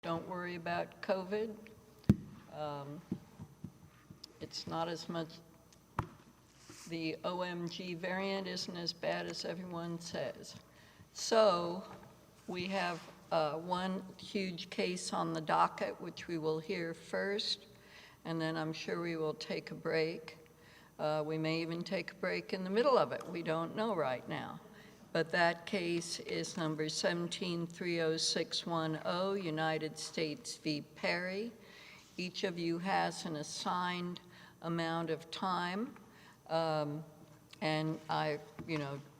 Don't worry about COVID. It's not as much, the OMG variant isn't as bad as everyone says. So we have one huge case on the docket, which we will hear first, and then I'm sure we will take a break. We may even take a break in the middle of it. We don't know right now. But that case is number 1730610, United States v. Perry. Each of you has an assigned amount of time. And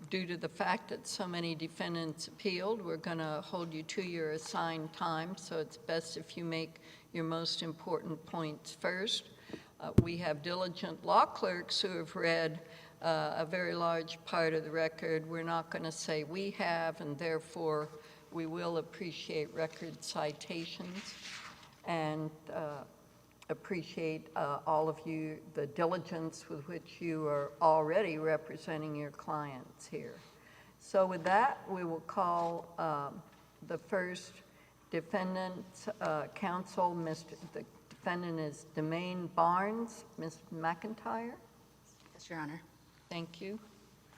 due to the fact that so many defendants appealed, we're going to hold you to your assigned time. So it's best if you make your most important points first. We have diligent law clerks who have read a very large part of the record. We're not going to say we have, and therefore we will appreciate record citations and appreciate all of you, the diligence with which you are already representing your clients here. So with that, we will call the first defendant, counsel. The defendant is Demaine Barnes. Ms. McIntire? Yes, Your Honor. Thank you.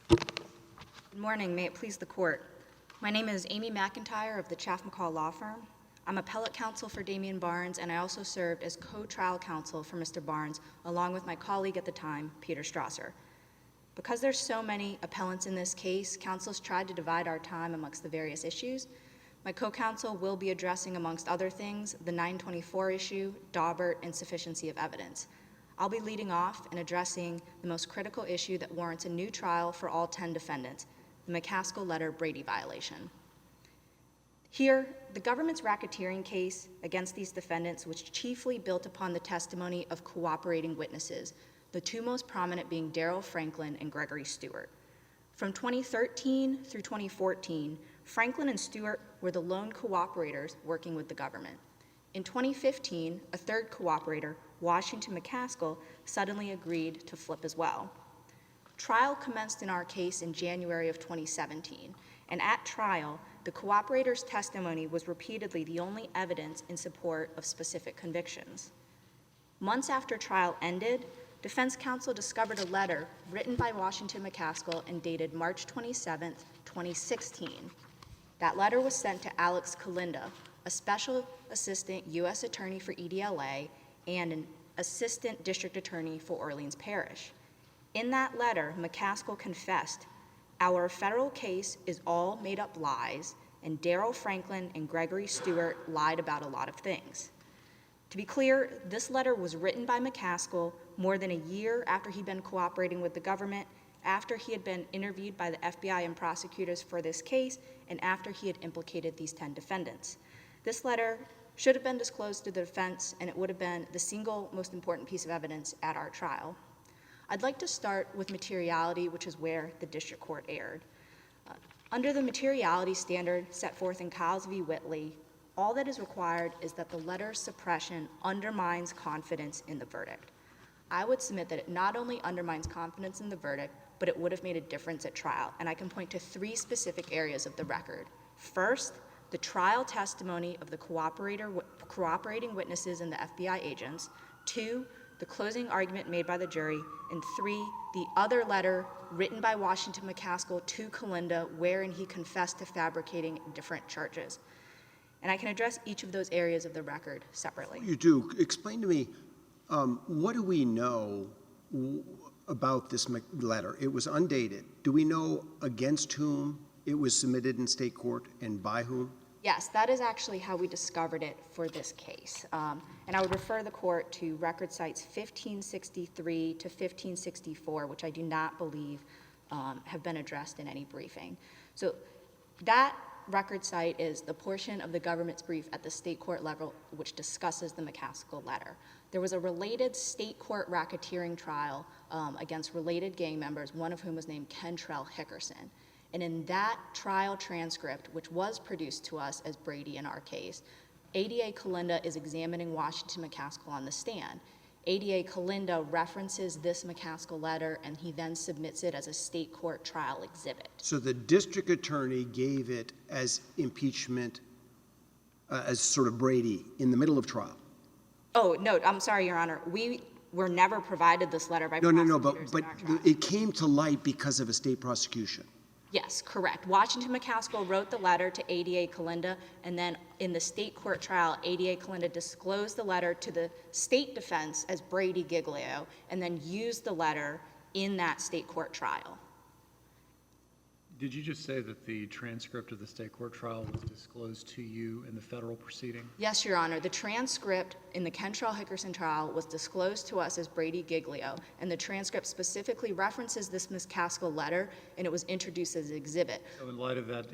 Good morning. May it please the court. My name is Amy McIntire of the Chaff McCall Law Firm. I'm appellate counsel for Damian Barnes, and I also served as co-trial counsel for Mr. Barnes, along with my colleague at the time, Peter Strasser. Because there's so many appellants in this case, counsel's tried to divide our time amongst the various issues. My co-counsel will be addressing, amongst other things, the 924 issue, Gilbert, Insufficiency of Evidence. I'll be leading off and addressing the most critical issue that warrants a new trial for all 10 defendants, the McCaskill letter Brady violation. Here, the government's racketeering case against these defendants was chiefly built upon the testimony of cooperating witnesses, the two most prominent being Daryl Franklin and Gregory Stewart. From 2013 through 2014, Franklin and Stewart were the lone cooperators working with the government. In 2015, a third cooperator, Washington McCaskill, suddenly agreed to flip as well. Trial commenced in our case in January of 2017, and at trial, the cooperator's testimony was repeatedly the only evidence in support of specific convictions. Months after trial ended, defense counsel discovered a letter written by Washington McCaskill and dated March 27, 2016. That letter was sent to Alex Kalinda, a special assistant U.S. attorney for EDLA and an assistant district attorney for Orleans Parish. In that letter, McCaskill confessed, "Our federal case is all made up lies, and Daryl Franklin and Gregory Stewart lied about a lot of things." To be clear, this letter was written by McCaskill more than a year after he'd been cooperating with the government, after he had been interviewed by the FBI and prosecutors for this case, and after he had implicated these 10 defendants. This letter should have been disclosed to the defense, and it would have been the single most important piece of evidence at our trial. I'd like to start with materiality, which is where the district court erred. Under the materiality standard set forth in Kyles v. Whitley, all that is required is that the letter's suppression undermines confidence in the verdict. I would submit that it not only undermines confidence in the verdict, but it would have made a difference at trial, and I can point to 3 specific areas of the record. First, the trial testimony of the cooperating witnesses and the FBI agents. 2, the closing argument made by the jury. And 3, the other letter written by Washington McCaskill to Kalinda, wherein he confessed to fabricating different charges. And I can address each of those areas of the record separately. You do. Explain to me, what do we know about this letter? It was undated. Do we know against whom it was submitted in state court and by whom? Yes, that is actually how we discovered it for this case. And I would refer the court to record sites 1563 to 1564, which I do not believe have been addressed in any briefing. So that record site is the portion of the government's brief at the state court level which discusses the McCaskill letter. There was a related state court racketeering trial against related gang members, one of whom was named Kentrell Hickerson. And in that trial transcript, which was produced to us as Brady in our case, ADA Kalinda is examining Washington McCaskill on the stand. ADA Kalinda references this McCaskill letter, and he then submits it as a state court trial exhibit. So the district attorney gave it as impeachment as sort of Brady in the middle of trial? Oh, no, I'm sorry, Your Honor. We were never provided this letter by No, prosecutors but in our trial. it came to light because of a state prosecution. Yes, correct. Washington McCaskill wrote the letter to ADA Kalinda, and then in the state court trial, ADA Kalinda disclosed the letter to the state defense as Brady Giglio, and then used the letter in that state court trial. Did you just say that the transcript of the state court trial was disclosed to you in the federal proceeding? Yes, Your Honor. The transcript in the Kentrell-Hickerson trial was disclosed to us as Brady Giglio, and the transcript specifically references this McCaskill letter, and it was introduced as an exhibit. So in light of that,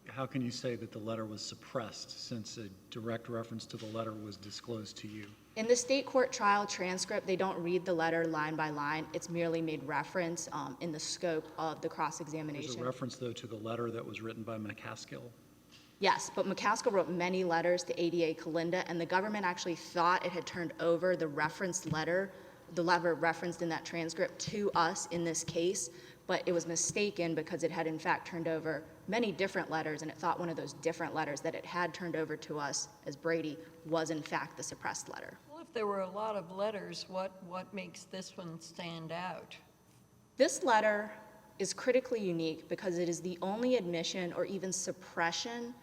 how can you say that the letter was suppressed since a direct reference to the letter was disclosed to you? In the state court trial transcript, they don't read the letter line by line. It's merely made reference in the scope of the cross-examination. There's a reference, though, to the letter that was written by McCaskill. Yes, but McCaskill wrote many letters to ADA Kalinda, and the government actually thought it had turned over the referenced letter, the letter referenced in that transcript, to us in this case, but it was mistaken because it had in fact turned over many different letters, and it thought one of those different letters that it had turned over to us as Brady was in fact the suppressed letter. Well, if there were a lot of letters, what makes this one stand out? This letter is critically unique because it is the only admission or even suppression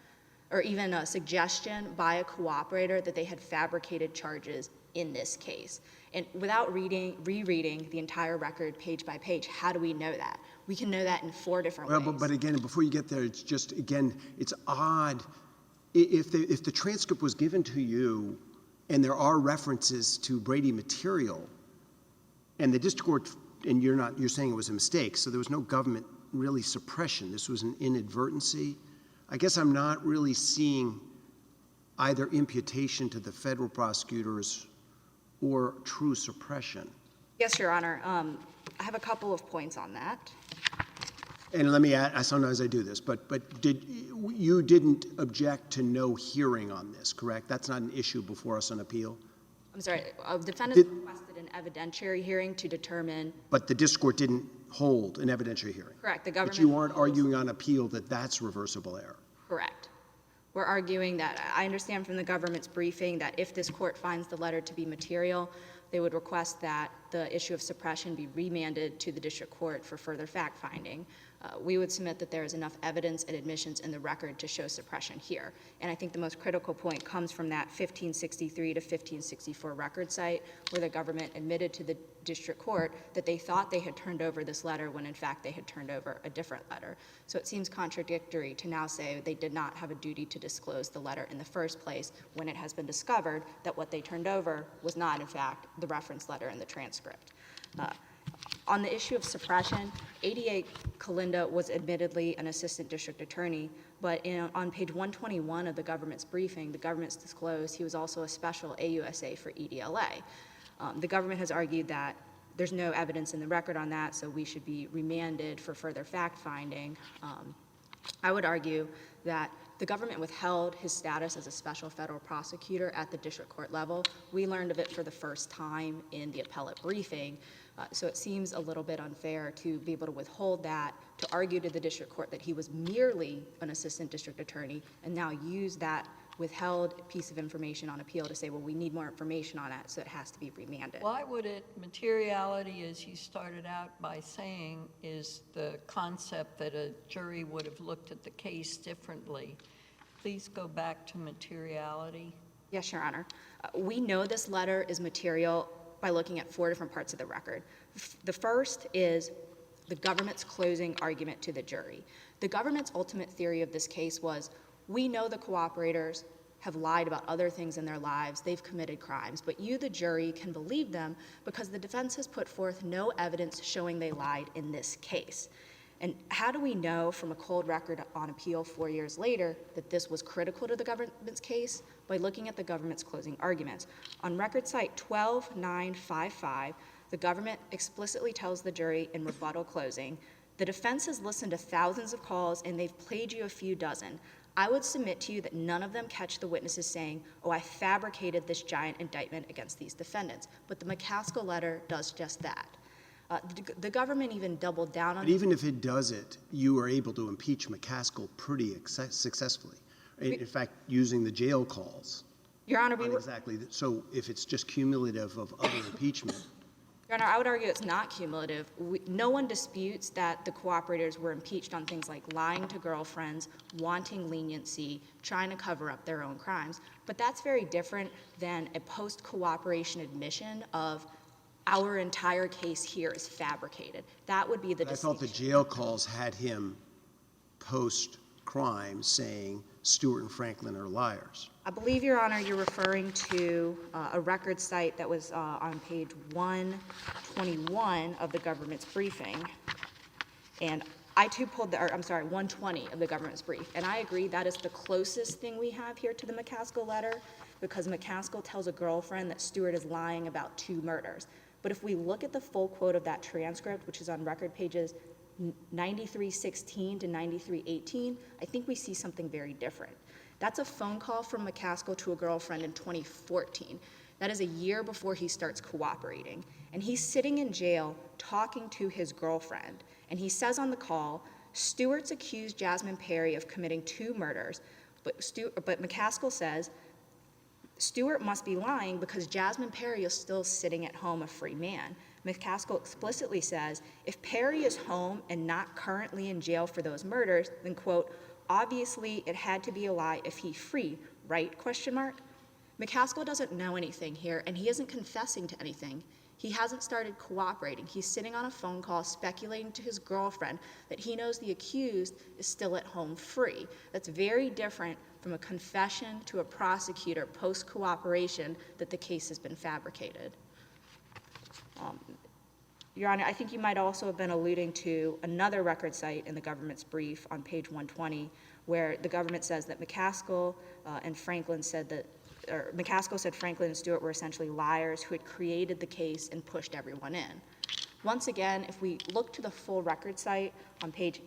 or even a suggestion by a cooperator that they had fabricated charges in this case. And without rereading the entire record page by page, how do we know that? We can know that in 4 different ways. But again, before you get there, it's just, again, it's odd. If the transcript was given to you and there are references to Brady material, and the district court, and you're saying it was a mistake, so there was no government really suppression. This was an inadvertency. I guess I'm not really seeing either imputation to the federal prosecutors or true suppression. Yes, Your Honor. I have a couple of points on that. And let me add, sometimes I do this, but you didn't object to no hearing on this, correct? That's not an issue before us on appeal? I'm sorry, defendants requested an evidentiary hearing to determine. But the district court didn't hold an evidentiary hearing? Correct. The government. But you aren't arguing on appeal that that's reversible error? Correct. We're arguing that, I understand from the government's briefing that if this court finds the letter to be material, they would request that the issue of suppression be remanded to the district court for further fact-finding. We would submit that there is enough evidence and admissions in the record to show suppression here. And I think the most critical point comes from that 1563 to 1564 record site where the government admitted to the district court that they thought they had turned over this letter when in fact they had turned over a different letter. So it seems contradictory to now say they did not have a duty to disclose the letter in the first place when it has been discovered that what they turned over was not in fact the reference letter in the transcript. On the issue of suppression, ADA Kalinda was admittedly an assistant district attorney, but on page 121 of the government's briefing, the government's disclosed he was also a special AUSA for EDLA. The government has argued that there's no evidence in the record on that, so we should be remanded for further fact-finding. I would argue that the government withheld his status as a special federal prosecutor at the district court level. We learned of it for the first time in the appellate briefing, so it seems a little bit unfair to be able to withhold that, to argue to the district court that he was merely an assistant district attorney, and now use that withheld piece of information on appeal to say, well, we need more information on that, so it has to be remanded. Why would it, materiality, as you started out by saying, is the concept that a jury would have looked at the case differently. Please go back to materiality. Yes, Your Honor. We know this letter is material by looking at 4 different parts of the record. The first is the government's closing argument to the jury. The government's ultimate theory of this case was, we know the cooperators have lied about other things in their lives, they've committed crimes, but you, the jury, can believe them because the defense has put forth no evidence showing they lied in this case. And how do we know from a cold record on appeal 4 years later that this was critical to the government's case? By looking at the government's closing arguments. On record site 12955, the government explicitly tells the jury in rebuttal closing, the defense has listened to thousands of calls and they've played you a few dozen. I would submit to you that none of them catch the witnesses saying, oh, I fabricated this giant indictment against these defendants. But the McCaskill letter does just that. The government even doubled down on But even if it does it, you are able to impeach McCaskill pretty successfully. In fact, using the jail calls. Your Honor, Not exactly. So if it's just cumulative of other impeachment, Your Honor, I would argue it's not cumulative. No one disputes that the cooperators were impeached on things like lying to girlfriends, wanting leniency, trying to cover up their own crimes. But that's very different than a post-cooperation admission of our entire case here is fabricated. That would be the I thought distinction. the jail calls had him post-crime saying Stewart and Franklin are liars. I believe, Your Honor, you're referring to a record site that was on page 121 of the government's briefing. And I too pulled the, or I'm sorry, 120 of the government's brief. And I agree that is the closest thing we have here to the McCaskill letter, because McCaskill tells a girlfriend that Stewart is lying about 2 murders. But if we look at the full quote of that transcript, which is on record pages 9316 to 9318, I think we see something very different. That's a phone call from McCaskill to a girlfriend in 2014. That is a year before he starts cooperating. And he's sitting in jail talking to his girlfriend. And he says on the call, Stewart's accused Jasmine Perry of committing 2 murders, but McCaskill says, Stewart must be lying because Jasmine Perry is still sitting at home a free man. McCaskill explicitly says, if Perry is home and not currently in jail for those murders, then, quote, obviously it had to be a lie if he free, right, question mark? McCaskill doesn't know anything here, and he isn't confessing to anything. He hasn't started cooperating. He's sitting on a phone call speculating to his girlfriend that he knows the accused is still at home free. That's very different from a confession to a prosecutor post-cooperation that the case has been fabricated. Your Honor, I think you might also have been alluding to another record site in the government's brief on page 120, where the government says that McCaskill and Franklin said that, or McCaskill said Franklin and Stewart were essentially liars who had created the case and pushed everyone in. Once again, if we look to the full record site on page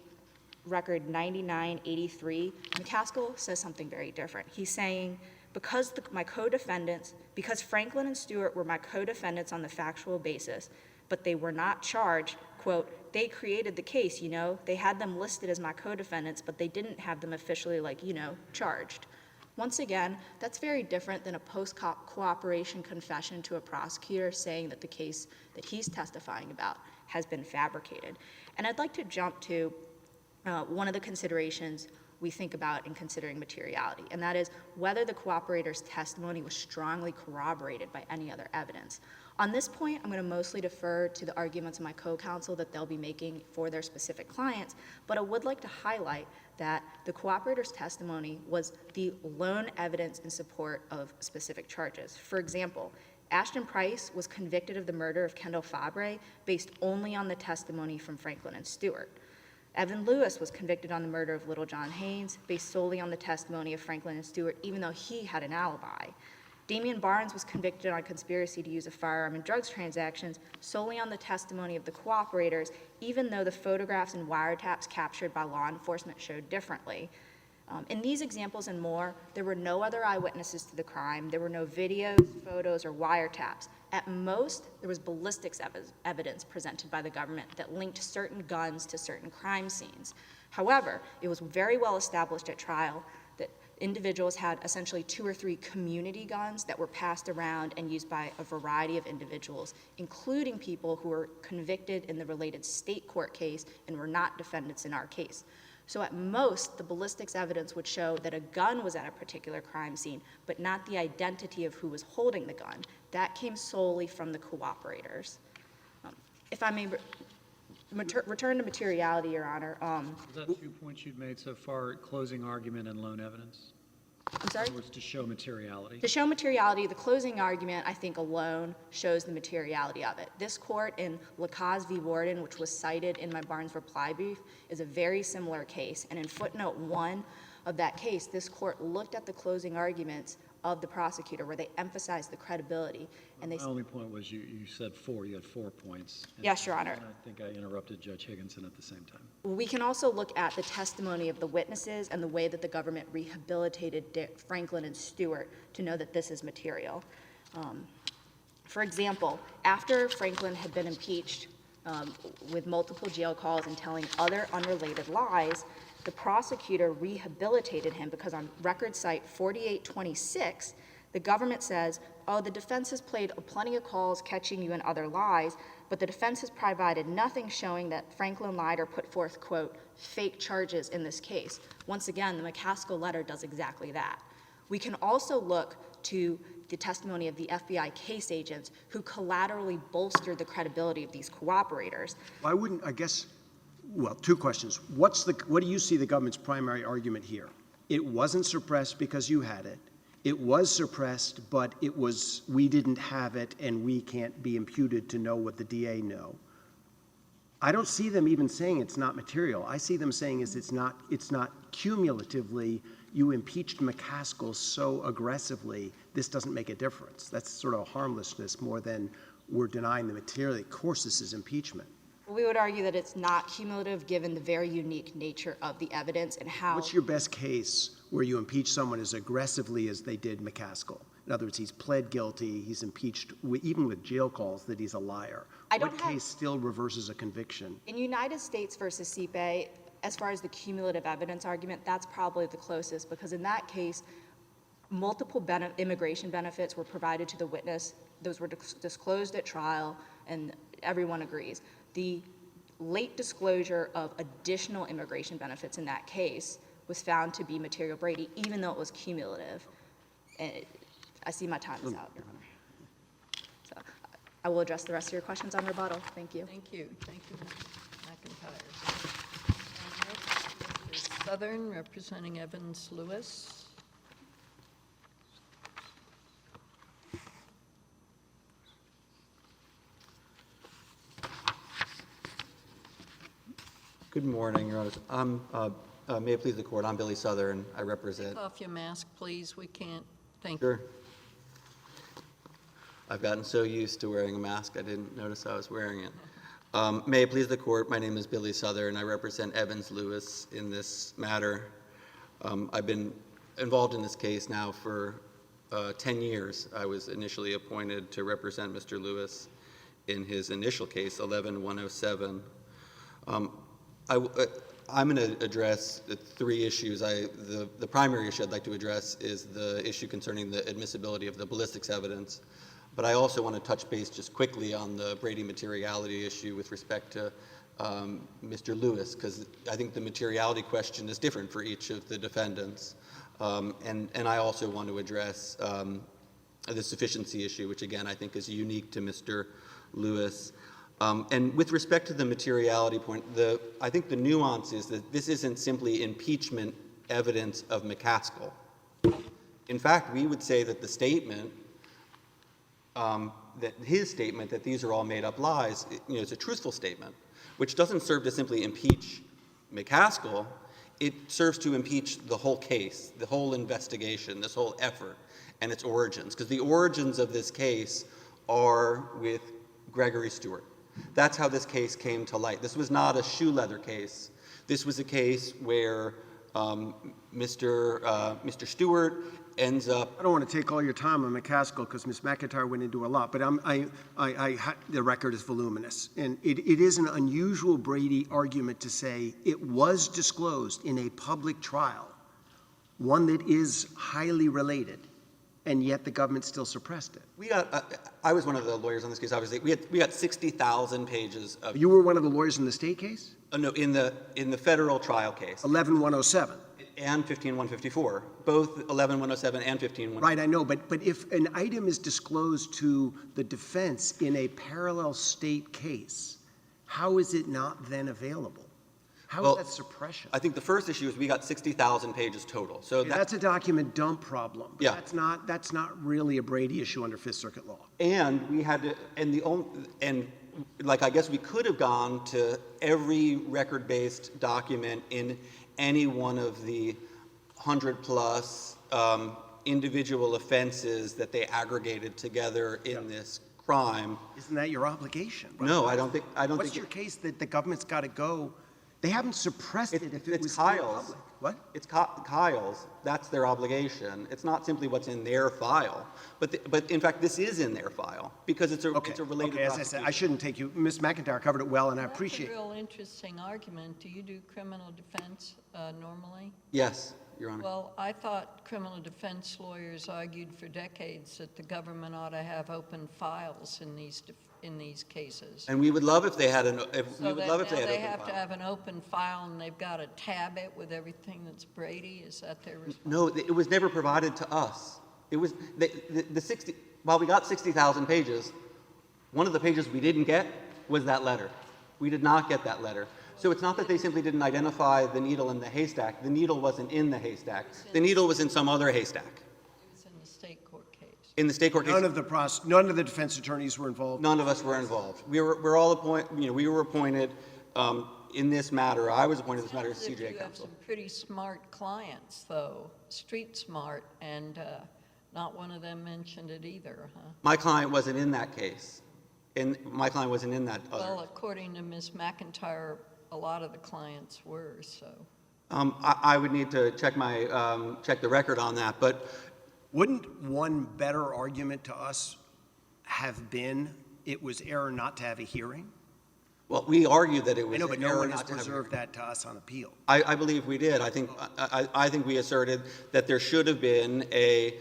record 9983, McCaskill says something very different. He's saying, because Franklin and Stewart were my co-defendants on the factual basis, but they were not charged, quote, they created the case, you know, they had them listed as my co-defendants, but they didn't have them officially, like, you know, charged. Once again, that's very different than a post-cooperation confession to a prosecutor saying that the case that he's testifying about has been fabricated. And I'd like to jump to one of the considerations we think about in considering materiality, and that is whether the cooperator's testimony was strongly corroborated by any other evidence. On this point, I'm going to mostly defer to the arguments of my co-counsel that they'll be making for their specific clients, but I would like to highlight that the cooperator's testimony was the lone evidence in support of specific charges. For example, Ashton Price was convicted of the murder of Kendall Fabre based only on the testimony from Franklin and Stewart. Evan Lewis was convicted on the murder of Little John Haynes based solely on the testimony of Franklin and Stewart, even though he had an alibi. Damian Barnes was convicted on conspiracy to use a firearm in drugs transactions solely on the testimony of the cooperators, even though the photographs and wiretaps captured by law enforcement showed differently. In these examples and more, there were no other eyewitnesses to the crime. There were no videos, photos, or wiretaps. At most, there was ballistics evidence presented by the government that linked certain guns to certain crime scenes. However, it was very well established at trial that individuals had essentially 2 or 3 community guns that were passed around and used by a variety of individuals, including people who were convicted in the related state court case and were not defendants in our case. So at most, the ballistics evidence would show that a gun was at a particular crime scene, but not the identity of who was holding the gun. That came solely from the cooperators. If I may return to materiality, Your Honor. Was that 2 points you'd made so far, closing argument and lone evidence? I'm sorry? In other words, to show materiality. To show materiality, the closing argument, I think, alone shows the materiality of it. This court in Lacaze v. Warden, which was cited in my Barnes reply brief, is a very similar case. And in footnote 1 of that case, this court looked at the closing arguments of the prosecutor where they emphasized the credibility. And they My only point was you said 4. You had 4 points. Yes, Your Honor. And I think I interrupted Judge Higginson at the same time. We can also look at the testimony of the witnesses and the way that the government rehabilitated Franklin and Stewart to know that this is material. For example, after Franklin had been impeached with multiple jail calls and telling other unrelated lies, the prosecutor rehabilitated him because on record site 4826, the government says, oh, the defense has played plenty of calls catching you in other lies, but the defense has provided nothing showing that Franklin lied or put forth, quote, fake charges in this case. Once again, the McCaskill letter does exactly that. We can also look to the testimony of the FBI case agents who collaterally bolstered the credibility of these cooperators. Why wouldn't, I guess, well, two questions. What do you see the government's primary argument here? It wasn't suppressed because you had it. It was suppressed, but we didn't have it, and we can't be imputed to know what the DA know. I don't see them even saying it's not material. I see them saying it's not cumulatively, you impeached McCaskill so aggressively, this doesn't make a difference. That's sort of a harmlessness more than we're denying the material. Of course, this is impeachment. We would argue that it's not cumulative given the very unique nature of the evidence and how— What's your best case where you impeach someone as aggressively as they did McCaskill? In other words, he's pled guilty, he's impeached, even with jail calls, that he's a liar. What case still reverses a conviction? In United States versus Sipe, as far as the cumulative evidence argument, that's probably the closest, because in that case, multiple immigration benefits were provided to the witness. Those were disclosed at trial, and everyone agrees. The late disclosure of additional immigration benefits in that case was found to be material Brady, even though it was cumulative. And I see my time is out, Your Honor. So I will address the rest of your questions on rebuttal. Thank you. Thank you. Thank you, Ms. McIntyre. And next is Sothern, representing Evans Lewis. Good morning, Your Honor. May it please the Court, I'm Billy Sothern. I represent— Take off your mask, please. We can't. Thank Sure. I've gotten so used to wearing a mask, I didn't notice I was wearing it. May it please the Court, my name is Billy Sothern. I represent Evans Lewis in this matter. I've been involved in this case now for 10 years. I was initially appointed to represent Mr. Lewis in his initial case, 11-107. I'm going to address the three issues. The primary issue I'd like to address is the issue concerning the admissibility of the ballistics evidence. But I also want to touch base just quickly on the Brady materiality issue with respect to Mr. Lewis, because I think the materiality question is different for each of the defendants. And I also want to address the sufficiency issue, which again I think is unique to Mr. Lewis. And with respect to the materiality point, I think the nuance is that this isn't simply impeachment evidence of McCaskill. In fact, we would say that the statement, that his statement that these are all made-up lies, is a truthful statement, which doesn't serve to simply impeach McCaskill. It serves to impeach the whole case, the whole investigation, this whole effort, and its origins. Because the origins of this case are with Gregory Stewart. That's how this case came to light. This was not a shoe leather case. This was a case where Mr. Stewart ends up— I don't want to take all your time on McCaskill because Ms. McIntyre went into a lot, but the record is voluminous. And it is an unusual Brady argument to say it was disclosed in a public trial, one that is highly related, and yet the government still suppressed it. I was one of the lawyers on this case, obviously. We got 60,000 pages of— You were one of the lawyers in the state case? No, in the federal trial case. 11-107. And 15-154, both 11-107 and 15-154. Right, I know, but if an item is disclosed to the defense in a parallel state case, how is it not then available? How is that suppression? I think the first issue is we got 60,000 pages total. So that's a document dump problem. Yeah. That's not really a Brady issue under Fifth Circuit law. And we had to, I guess we could have gone to every record-based document in any one of the 100-plus individual offenses that they aggregated together in this crime. Isn't that your obligation? Right? No, I don't think. What's your case that the government's got to go? They haven't suppressed it if it was Kyle's. public. What? It's Kyle's. That's their obligation. It's not simply what's in their file. But in fact, this is in their file because it's a related Okay, as I said, I shouldn't take you, Ms. McIntyre covered it well, and I appreciate. That's a real interesting argument. Do you do criminal defense normally? Yes, Your Honor. Well, I thought criminal defense lawyers argued for decades that the government ought to have open files in these cases. And we would love if they had an. So that now they have to have an open file and they've got to tab it with everything that's Brady. Is that their responsibility? No, it was never provided to us. It was the 60. While we got 60,000 pages, one of the pages we didn't get was that letter. We did not get that letter. So it's not that they simply didn't identify the needle in the haystack. The needle wasn't in the haystack. The needle was in some other haystack. It was in the state court case. In the state court case. None of the defense attorneys were involved? None of us were involved. We're all appointed. We were appointed in this matter. I was appointed in this matter as CJA You have counsel. some pretty smart clients, though, street smart, and not one of them mentioned it either, huh? My client wasn't in that case. My client wasn't in that other. Well, according to Ms. McIntyre, a lot of the clients were, so. I would need to check the record on that, but Wouldn't one better argument to us have been it was error not to have a hearing? well, we argued that it was I know, but no error one has not to have a preserved that to us on appeal. I believe we did. I think we asserted that there should have been a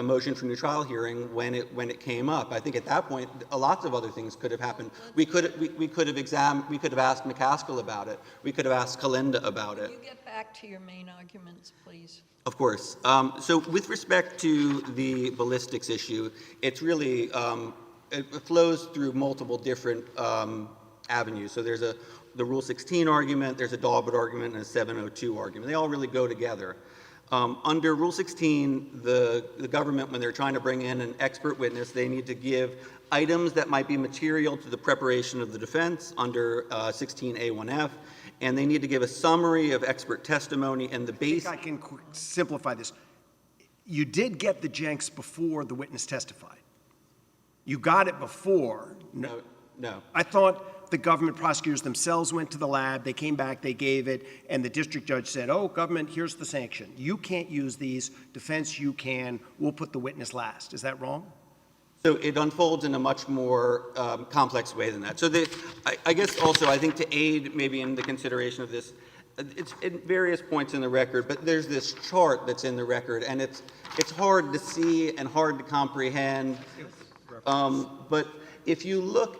motion for new trial hearing when it came up. I think at that point, lots of other things could have happened. We could have asked McCaskill about it. We could have asked Kalinda about it. Can you get back to your main arguments, please? Of course. So with respect to the ballistics issue, it's really it flows through multiple different avenues. So there's the Rule 16 argument, there's a Daubert argument, and a 702 argument. They all really go together. Under Rule 16, the government, when they're trying to bring in an expert witness, they need to give items that might be material to the preparation of the defense under 16A1F, and they need to give a summary of expert testimony and the base. I think I can simplify this. You did get the Jenks before the witness testified. You got it before. No. I thought the government prosecutors themselves went to the lab, they came back, they gave it, and the district judge said, oh, government, here's the sanction. You can't use these. Defense, you can. We'll put the witness last. Is that wrong? So it unfolds in a much more complex way than that. So I guess also, I think to aid maybe in the consideration of this, it's at various points in the record, but there's this chart that's in the record, and it's hard to see and hard to comprehend. But if you look,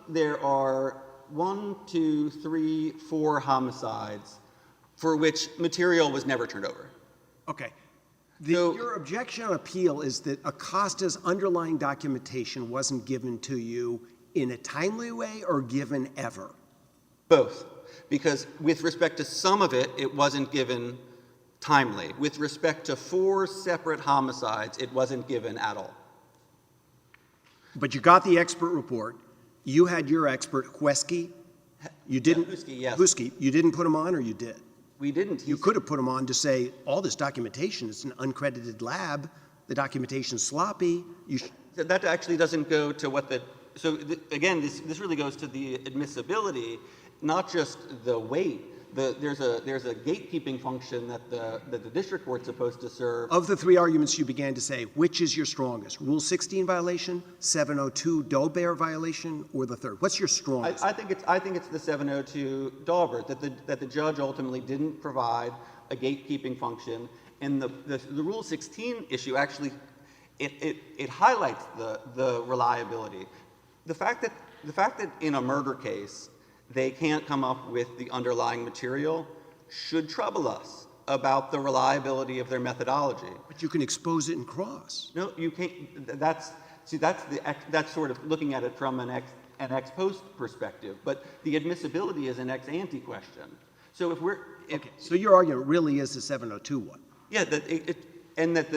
there are 1, 2, 3, 4 homicides for which material was never turned over. Okay. Your objection on appeal is that Acosta's underlying documentation wasn't given to you in a timely way or given ever? Both. Because with respect to some of it, it wasn't given timely. With respect to 4 separate homicides, it wasn't given at all. But you got the expert report. You had your expert, Huesky. You didn't. Yeah, Huesky, yes. Huesky. You didn't put him on, or you did? We didn't. You could have put him on to say all this documentation is an uncredited lab. The documentation's sloppy. That actually doesn't go to what the. So again, this really goes to the admissibility, not just the weight. There's a gatekeeping function that the district court's supposed to serve. Of the 3 arguments you began to say, which is your strongest? Rule 16 violation, 702 Daubert violation, or the third? What's your strongest? I think it's the 702 Daubert that the judge ultimately didn't provide a gatekeeping function, and the Rule 16 issue actually it highlights the reliability. The fact that in a murder case they can't come up with the underlying material should trouble us about the reliability of their methodology. But you can expose it in cross. No, you can't. That's sort of looking at it from an ex post perspective. But the admissibility is an ex ante question. So so your argument really is the 702 one. Yeah,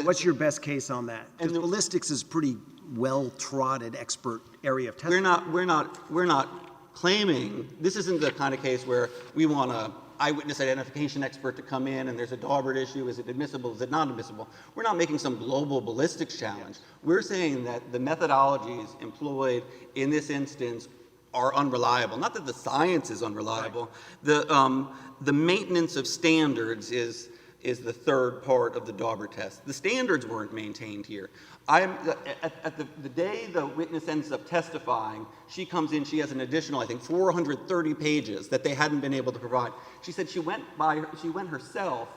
What's your best case on that? Because ballistics is pretty well-trodden expert area of testing. We're not claiming, this isn't the kind of case where we want an eyewitness identification expert to come in and there's a Daubert issue, is it admissible, is it not admissible? We're not making some global ballistics challenge. We're saying that the methodologies employed in this instance are unreliable. Not that the science is unreliable. Right. The maintenance of standards is the third part of the Dauber test. The standards weren't maintained here. At the day the witness ends up testifying, she comes in, she has an additional, I think, 430 pages that they hadn't been able to provide. She said she went herself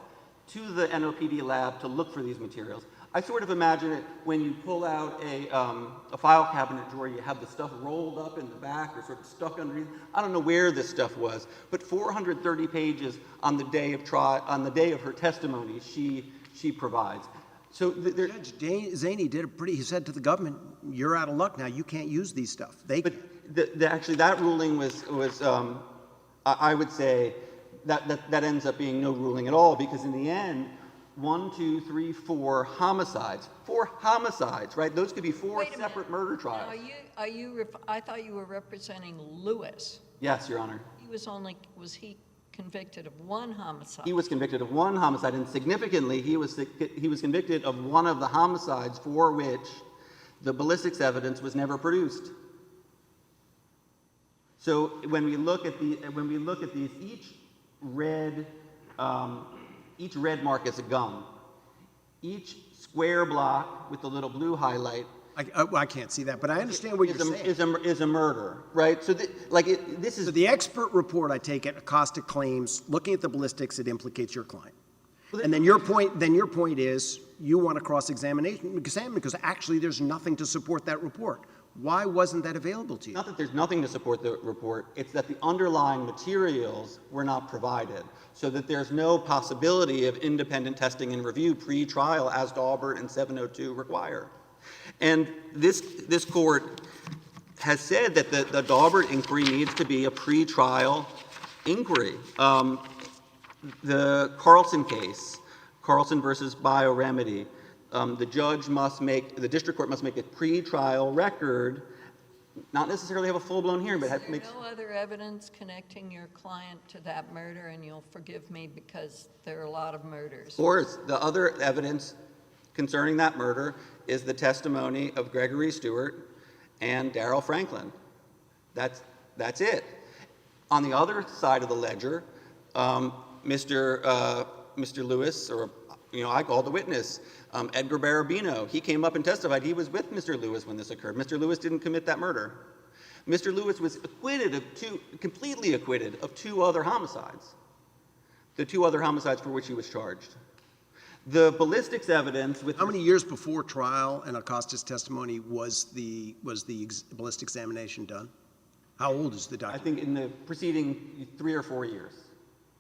to the NOPD lab to look for these materials. I sort of imagine it when you pull out a file cabinet drawer, you have the stuff rolled up in the back or sort of stuck underneath. I don't know where this stuff was, but 430 pages on the day of trial, on the day of her testimony, she provides. So Judge Zaney did he said to the government, you're out of luck now, you can't use these stuff. Actually, that ruling was I would say, that ends up being no ruling at all, because in the end, 1, 2, 3, 4 homicides. 4 homicides, right? Those could be 4 separate murder trials. Now, I thought you were representing Lewis. Yes, Your Honor. Was he convicted of 1 homicide? He was convicted of 1 homicide, and significantly, he was convicted of one of the homicides for which the ballistics evidence was never produced. So when we look at these, each red mark is a gun. Each square block with the little blue highlight. I can't see that, but I understand what you're saying. Is a murder, right? So this is. So the expert report, I take it, Acosta claims, looking at the ballistics, it implicates your client. Well, and then your point is you want a cross-examination because actually there's nothing to support that report. Why wasn't that available to you? Not that there's nothing to support the report. It's that the underlying materials were not provided, so that there's no possibility of independent testing and review pre-trial as Dauber and 702 require. And this court has said that the Dauber inquiry needs to be a pre-trial inquiry. The Carlson case, Carlson versus Bioremedy, the district court must make a pre-trial record, not necessarily have a full-blown hearing, but Is there no other evidence connecting your client to that murder? And you'll forgive me because there are a lot of murders. Of course, the other evidence concerning that murder is the testimony of Gregory Stewart and Daryl Franklin. That's it. On the other side of the ledger, Mr. Lewis, or I called the witness, Edgar Barabino. He came up and testified. He was with Mr. Lewis when this occurred. Mr. Lewis didn't commit that murder. Mr. Lewis was completely acquitted of 2 other homicides. The 2 other homicides for which he was charged. The ballistics evidence with... How many years before trial and Acosta's testimony was the ballistic examination done? How old is the document? I think in the preceding 3 or 4 years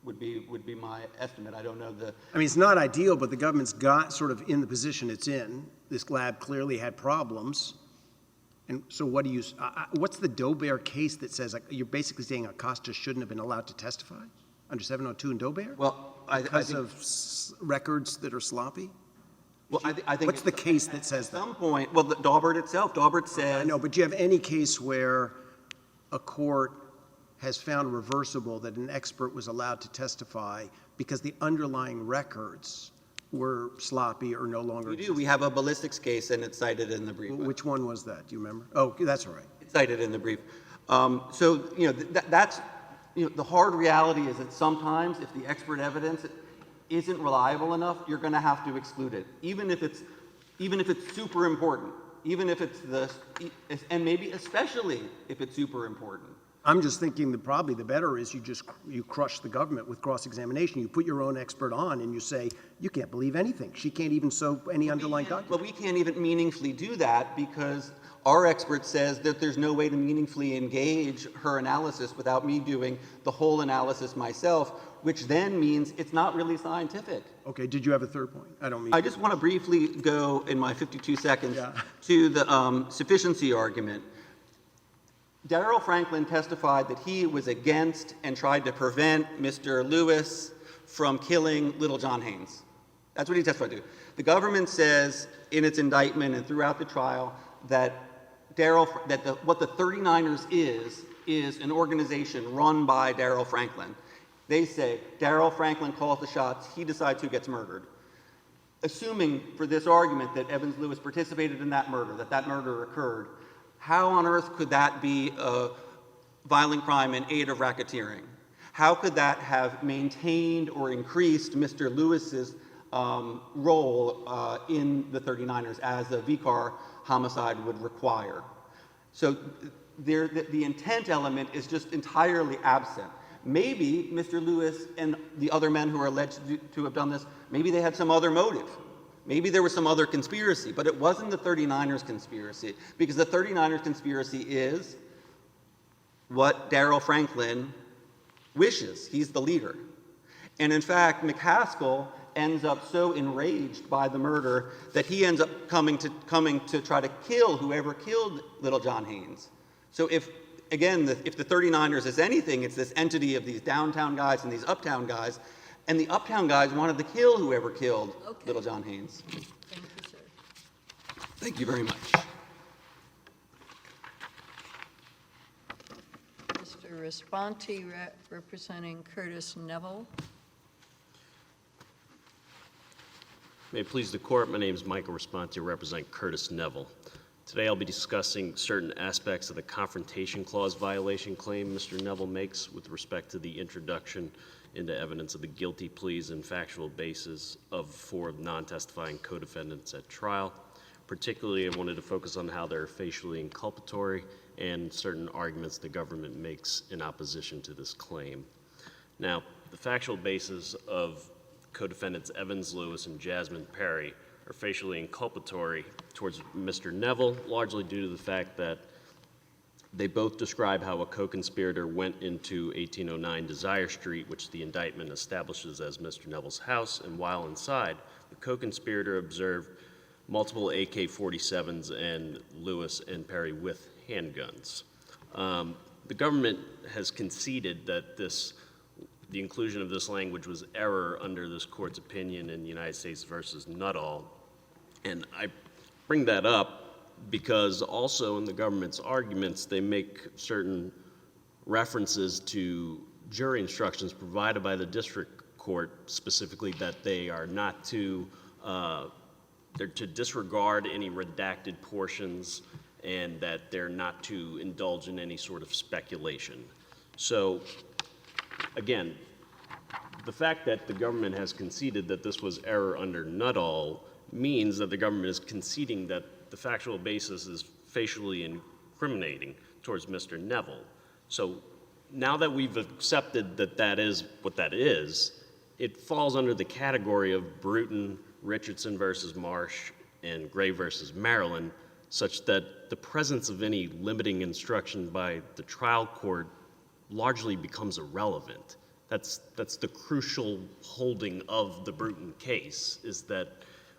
would be my estimate. I don't know the... I mean, it's not ideal, but the government's got sort of in the position it's in. This lab clearly had problems. And so what's the Dober case that says, you're basically saying Acosta shouldn't have been allowed to testify under 702 and Dober? Well, because of records that are sloppy? Well, I think what's the case that says that? At some point, well, Daubert itself, Daubert says... I know, but do you have any case where a court has found reversible that an expert was allowed to testify because the underlying records were sloppy or no longer We do. We have a ballistics case, and it's cited in the brief. Which one was that? Do you remember? Oh, that's all right. It's cited in the brief. So, that's... the hard reality is that sometimes if the expert evidence isn't reliable enough, you're going to have to exclude it, even if it's super important, even if and maybe especially if it's super important. I'm just thinking that probably the better is you crush the government with cross-examination. You put your own expert on and you say, you can't believe anything. She can't even show any underlying document. But we can't even meaningfully do that because our expert says that there's no way to meaningfully engage her analysis without me doing the whole analysis myself, which then means it's not really scientific. Okay, did you have a third point? I just want to briefly go in my 52 seconds to the sufficiency argument. Daryl Franklin testified that he was against and tried to prevent Mr. Lewis from killing little John Haynes. That's what he testified to. The government says in its indictment and throughout the trial that what the 39ers is an organization run by Daryl Franklin. They say Daryl Franklin calls the shots, he decides who gets murdered. Assuming for this argument that Evans Lewis participated in that murder, that murder occurred, how on earth could that be violent crime and aid of racketeering. How could that have maintained or increased Mr. Lewis's role in the 39ers as a VCAR homicide would require? So the intent element is just entirely absent. Maybe Mr. Lewis and the other men who are alleged to have done this, maybe they had some other motive. Maybe there was some other conspiracy, but it wasn't the 39ers conspiracy, because the 39ers conspiracy is what Daryl Franklin wishes. He's the leader. And in fact, McCaskill ends up so enraged by the murder that he ends up coming to try to kill whoever killed Little John Haynes. So if the 39ers is anything, it's this entity of these downtown guys and these uptown guys, and the uptown guys wanted to kill whoever killed Little John Haynes. Thank you, sir. Thank you very much. Mr. Raspanti, representing Curtis Neville. May it please the court, my name is Michael Raspanti, I represent Curtis Neville. Today I'll be discussing certain aspects of the Confrontation Clause violation claim Mr. Neville makes with respect to the introduction into evidence of the guilty pleas and factual basis of 4 non-testifying co-defendants at trial. Particularly, I wanted to focus on how they're facially inculpatory and certain arguments the government makes in opposition to this claim. Now, the factual basis of co-defendants Evans Lewis and Jasmine Perry are facially inculpatory towards Mr. Neville, largely due to the fact that they both describe how a co-conspirator went into 1809 Desire Street, which the indictment establishes as Mr. Neville's house, and while inside, the co-conspirator observed multiple AK-47s and Lewis and Perry with handguns. The government has conceded that the inclusion of this language was error under this court's opinion in United States versus Nuttall. And I bring that up because also in the government's arguments, they make certain references to jury instructions provided by the district court, specifically that they are not they're to disregard any redacted portions and that they're not to indulge in any sort of speculation. So, again, the fact that the government has conceded that this was error under Nuttall means that the government is conceding that the factual basis is facially incriminating towards Mr. Neville. So now that we've accepted that that is what that is, it falls under the category of Bruton, Richardson versus Marsh, and Gray versus Maryland, such that the presence of any limiting instruction by the trial court largely becomes irrelevant. That's the crucial holding of the Bruton case, is that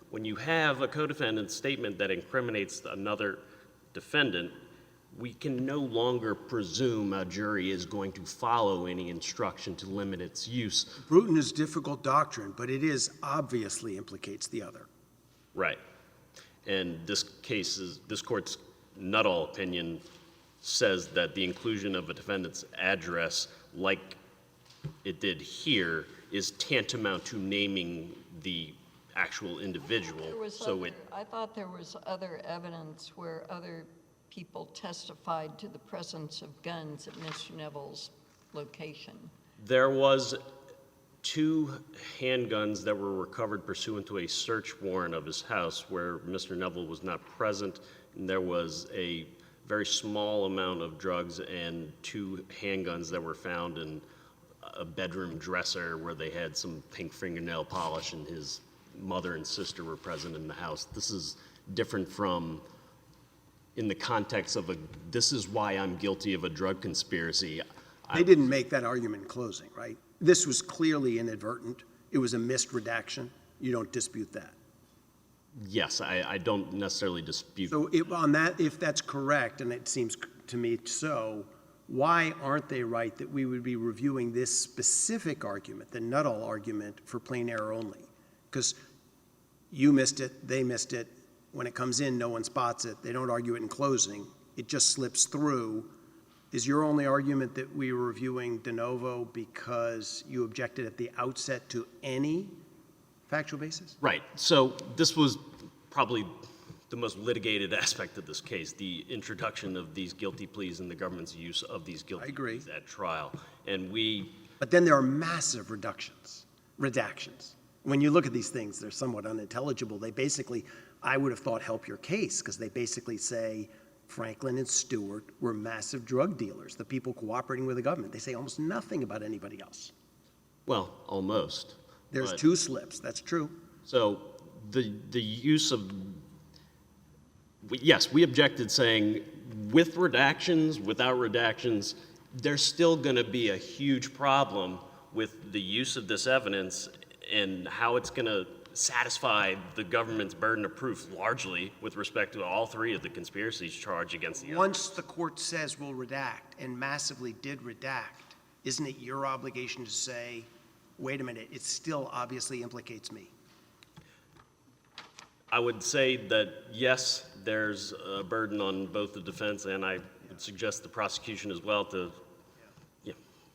when you have a co-defendant's statement that incriminates another defendant, we can no longer presume a jury is going to follow any instruction to limit its use. Bruton is difficult doctrine, but it is obviously implicates the other. Right. And this court's Nuttall opinion says that the inclusion of a defendant's address, like it did here, is tantamount to naming the actual individual. I thought there was other evidence where other people testified to the presence of guns at Mr. Neville's location. There was 2 handguns that were recovered pursuant to a search warrant of his house where Mr. Neville was not present, and there was a very small amount of drugs and 2 handguns that were found in a bedroom dresser where they had some pink fingernail polish, and his mother and sister were present in the house. This is different from in the context of this is why I'm guilty of a drug conspiracy. They didn't make that argument in closing, right? This was clearly inadvertent. It was a missed redaction. You don't dispute that. Yes, I don't necessarily dispute. So if that's correct, and it seems to me so, why aren't they right that we would be reviewing this specific argument, the Nuttall argument, for plain error only? Because you missed it, they missed it. When it comes in, no one spots it. They don't argue it in closing. It just slips through. Is your only argument that we were reviewing de novo because you objected at the outset to any factual basis? Right. So this was probably the most litigated aspect of this case, the introduction of these guilty pleas and the government's use of these guilty pleas at trial. And But then there are massive redactions. When you look at these things, they're somewhat unintelligible. They basically, I would have thought, help your case, because they basically say Franklin and Stewart were massive drug dealers, the people cooperating with the government. They say almost nothing about anybody else. well, almost. There's But- 2 slips, that's true. So the use of, yes, we objected saying with redactions, without redactions, there's still going to be a huge problem with the use of this evidence and how it's going to satisfy the government's burden of proof largely with respect to all 3 of the conspiracies charged against the other. Once the court says we'll redact and massively did redact, isn't it your obligation to say, wait a minute, it still obviously implicates me? I would say that, yes, there's a burden on both the defense and I would suggest the prosecution as well to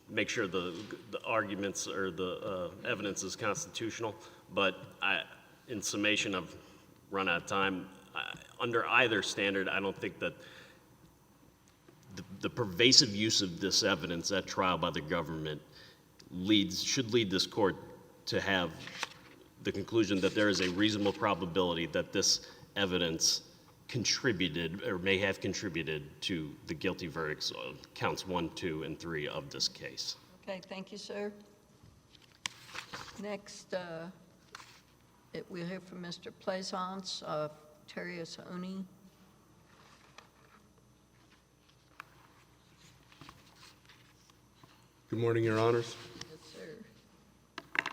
make sure the arguments or the evidence is constitutional. But in summation, I've run out of time. Under either standard, I don't think that the pervasive use of this evidence at trial by the government should lead this court to have the conclusion that there is a reasonable probability that this evidence contributed or may have contributed to the guilty verdicts of counts 1, 2, and 3 of this case. Okay, thank you, sir. Next, we'll hear from Mr. Plaisance of Terry-Oni. Good morning, Your Honors. Yes, sir.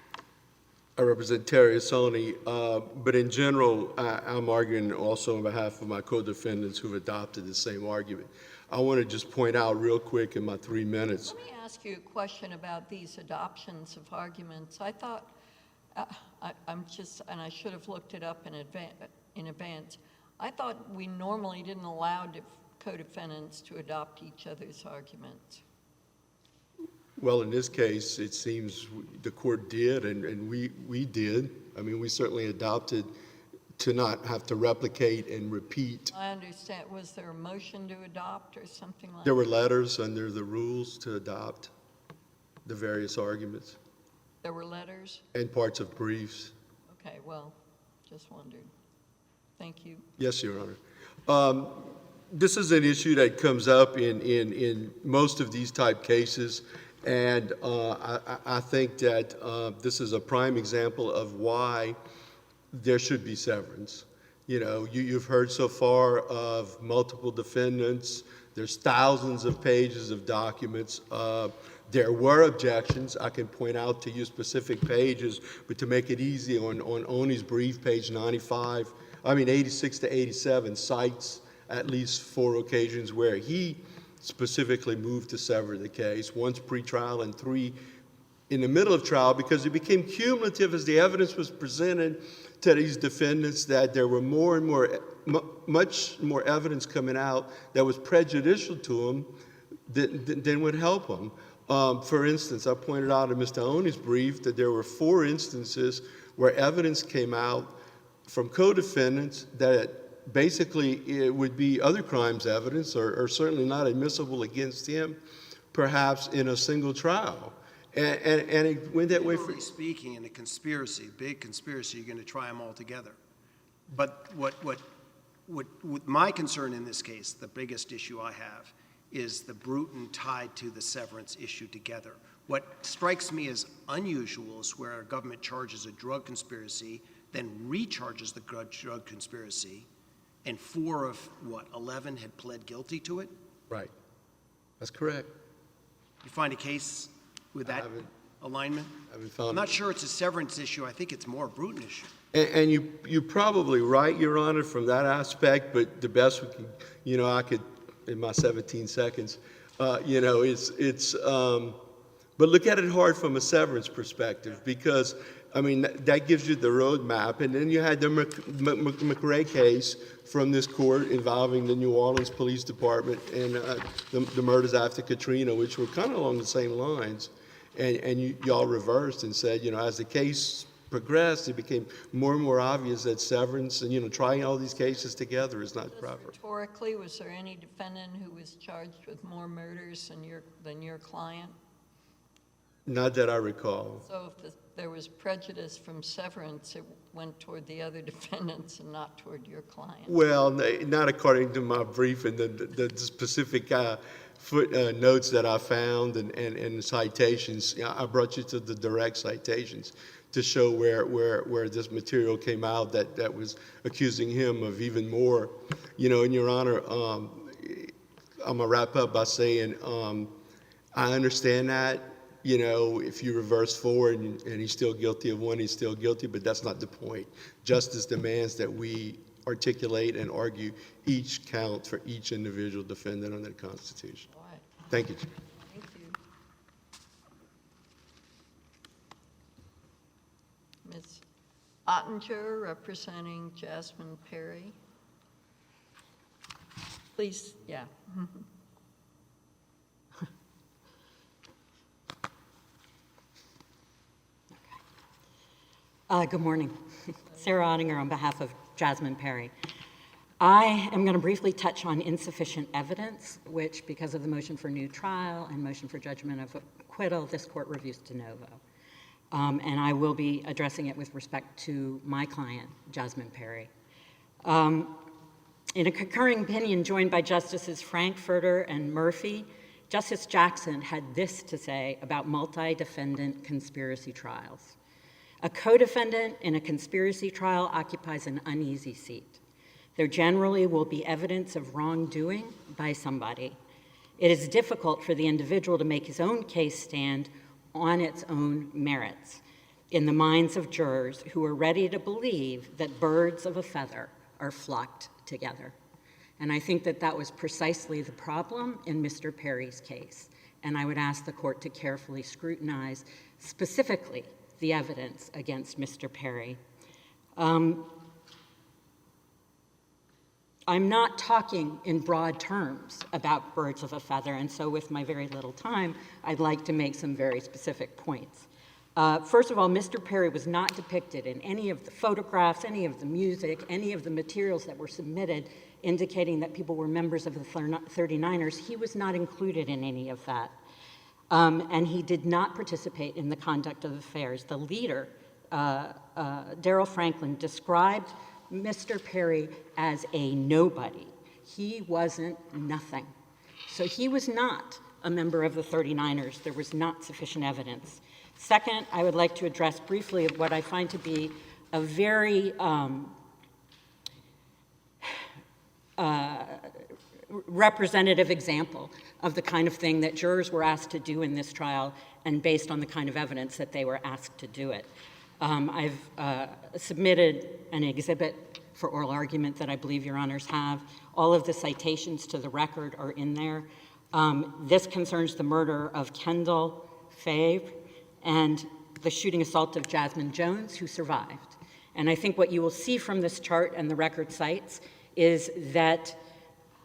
I represent Terry Sony, but in general, I'm arguing also on behalf of my co-defendants who've adopted the same argument. I want to just point out real quick in my 3 minutes. Let me ask you a question about these adoptions of arguments. I thought, and I should have looked it up in advance. I thought we normally didn't allow co-defendants to adopt each other's arguments. Well, in this case, it seems the court did, and we did. I mean, we certainly adopted to not have to replicate and repeat. I understand. Was there a motion to adopt or something like that? There were letters under the rules to adopt the various arguments There were letters? and parts of briefs. Okay, well, just wondered. Thank you. Yes, Your Honor. This is an issue that comes up in most of these type cases, and I think that this is a prime example of why there should be severance. You know, you've heard so far of multiple defendants. There's thousands of pages of documents. There were objections. I can point out to you specific pages, but to make it easy, on Oni's brief, page 86 to 87, cites at least 4 occasions where he specifically moved to sever the case, once pre-trial and 3 in the middle of trial, because it became cumulative as the evidence was presented to these defendants that there were more and more, much more evidence coming out that was prejudicial to them than would help them. For instance, I pointed out in Mr. Oni's brief that there were 4 instances where evidence came out from co-defendants that basically it would be other crimes evidence or certainly not admissible against him, perhaps in a single trial. And it went that way for... Generally speaking, in a conspiracy, big conspiracy, you're going to try them all together. But what my concern in this case, the biggest issue I have, is the Bruton tied to the severance issue together. What strikes me as unusual is where a government charges a drug conspiracy, then recharges the drug conspiracy, and 4 of, 11 had pled guilty to it? Right. That's correct. You find a case with that alignment? I'm not sure it's a severance issue. I think it's more a Bruton issue. And you're probably right, Your Honor, from that aspect, but the best we can, I could, in my 17 seconds, but look at it hard from a severance perspective, because, that gives you the roadmap. And then you had the McRae case from this court involving the New Orleans Police Department and the murders after Katrina, which were kind of along the same lines. And y'all reversed and said, as the case progressed, it became more and more obvious that severance and, trying all these cases together is not Just proper. rhetorically, was there any defendant who was charged with more murders than your client? Not that I recall. So if there was prejudice from severance, it went toward the other defendants and not toward your client? Well, not according to my brief and the specific footnotes that I found and citations. I brought you to the direct citations to show where this material came out that was accusing him of even more. And Your Honor, I'm going to wrap up by saying I understand that. If you reverse forward and he's still guilty of one, he's still guilty, but that's not the point. Justice demands that we articulate and argue each count for each individual defendant under the Constitution. All right. Thank you. Thank you. Ms. Ottinger, representing Jasmine Perry. Please, yeah. Good morning. Sarah Ottinger on behalf of Jasmine Perry. I am going to briefly touch on insufficient evidence, which, because of the motion for new trial and motion for judgment of acquittal, this court reviews de novo. And I will be addressing it with respect to my client, Jasmine Perry. In a concurring opinion joined by Justices Frankfurter and Murphy, Justice Jackson had this to say about multi-defendant conspiracy trials. A co-defendant in a conspiracy trial occupies an uneasy seat. There generally will be evidence of wrongdoing by somebody. It is difficult for the individual to make his own case stand on its own merits in the minds of jurors who are ready to believe that birds of a feather are flocked together. And I think that was precisely the problem in Mr. Perry's case. And I would ask the court to carefully scrutinize specifically the evidence against Mr. Perry. I'm not talking in broad terms about birds of a feather, and so with my very little time, I'd like to make some very specific points. First of all, Mr. Perry was not depicted in any of the photographs, any of the music, any of the materials that were submitted indicating that people were members of the 39ers. He was not included in any of that. And he did not participate in the conduct of affairs. The leader, Daryl Franklin, described Mr. Perry as a nobody. He wasn't nothing. So he was not a member of the 39ers. There was not sufficient evidence. Second, I would like to address briefly what I find to be a very representative example of the kind of thing that jurors were asked to do in this trial and based on the kind of evidence that they were asked to do it. I've submitted an exhibit for oral argument that I believe your honors have. All of the citations to the record are in there. This concerns the murder of Kendall Favre and the shooting assault of Jasmine Jones, who survived. And I think what you will see from this chart and the record cites is that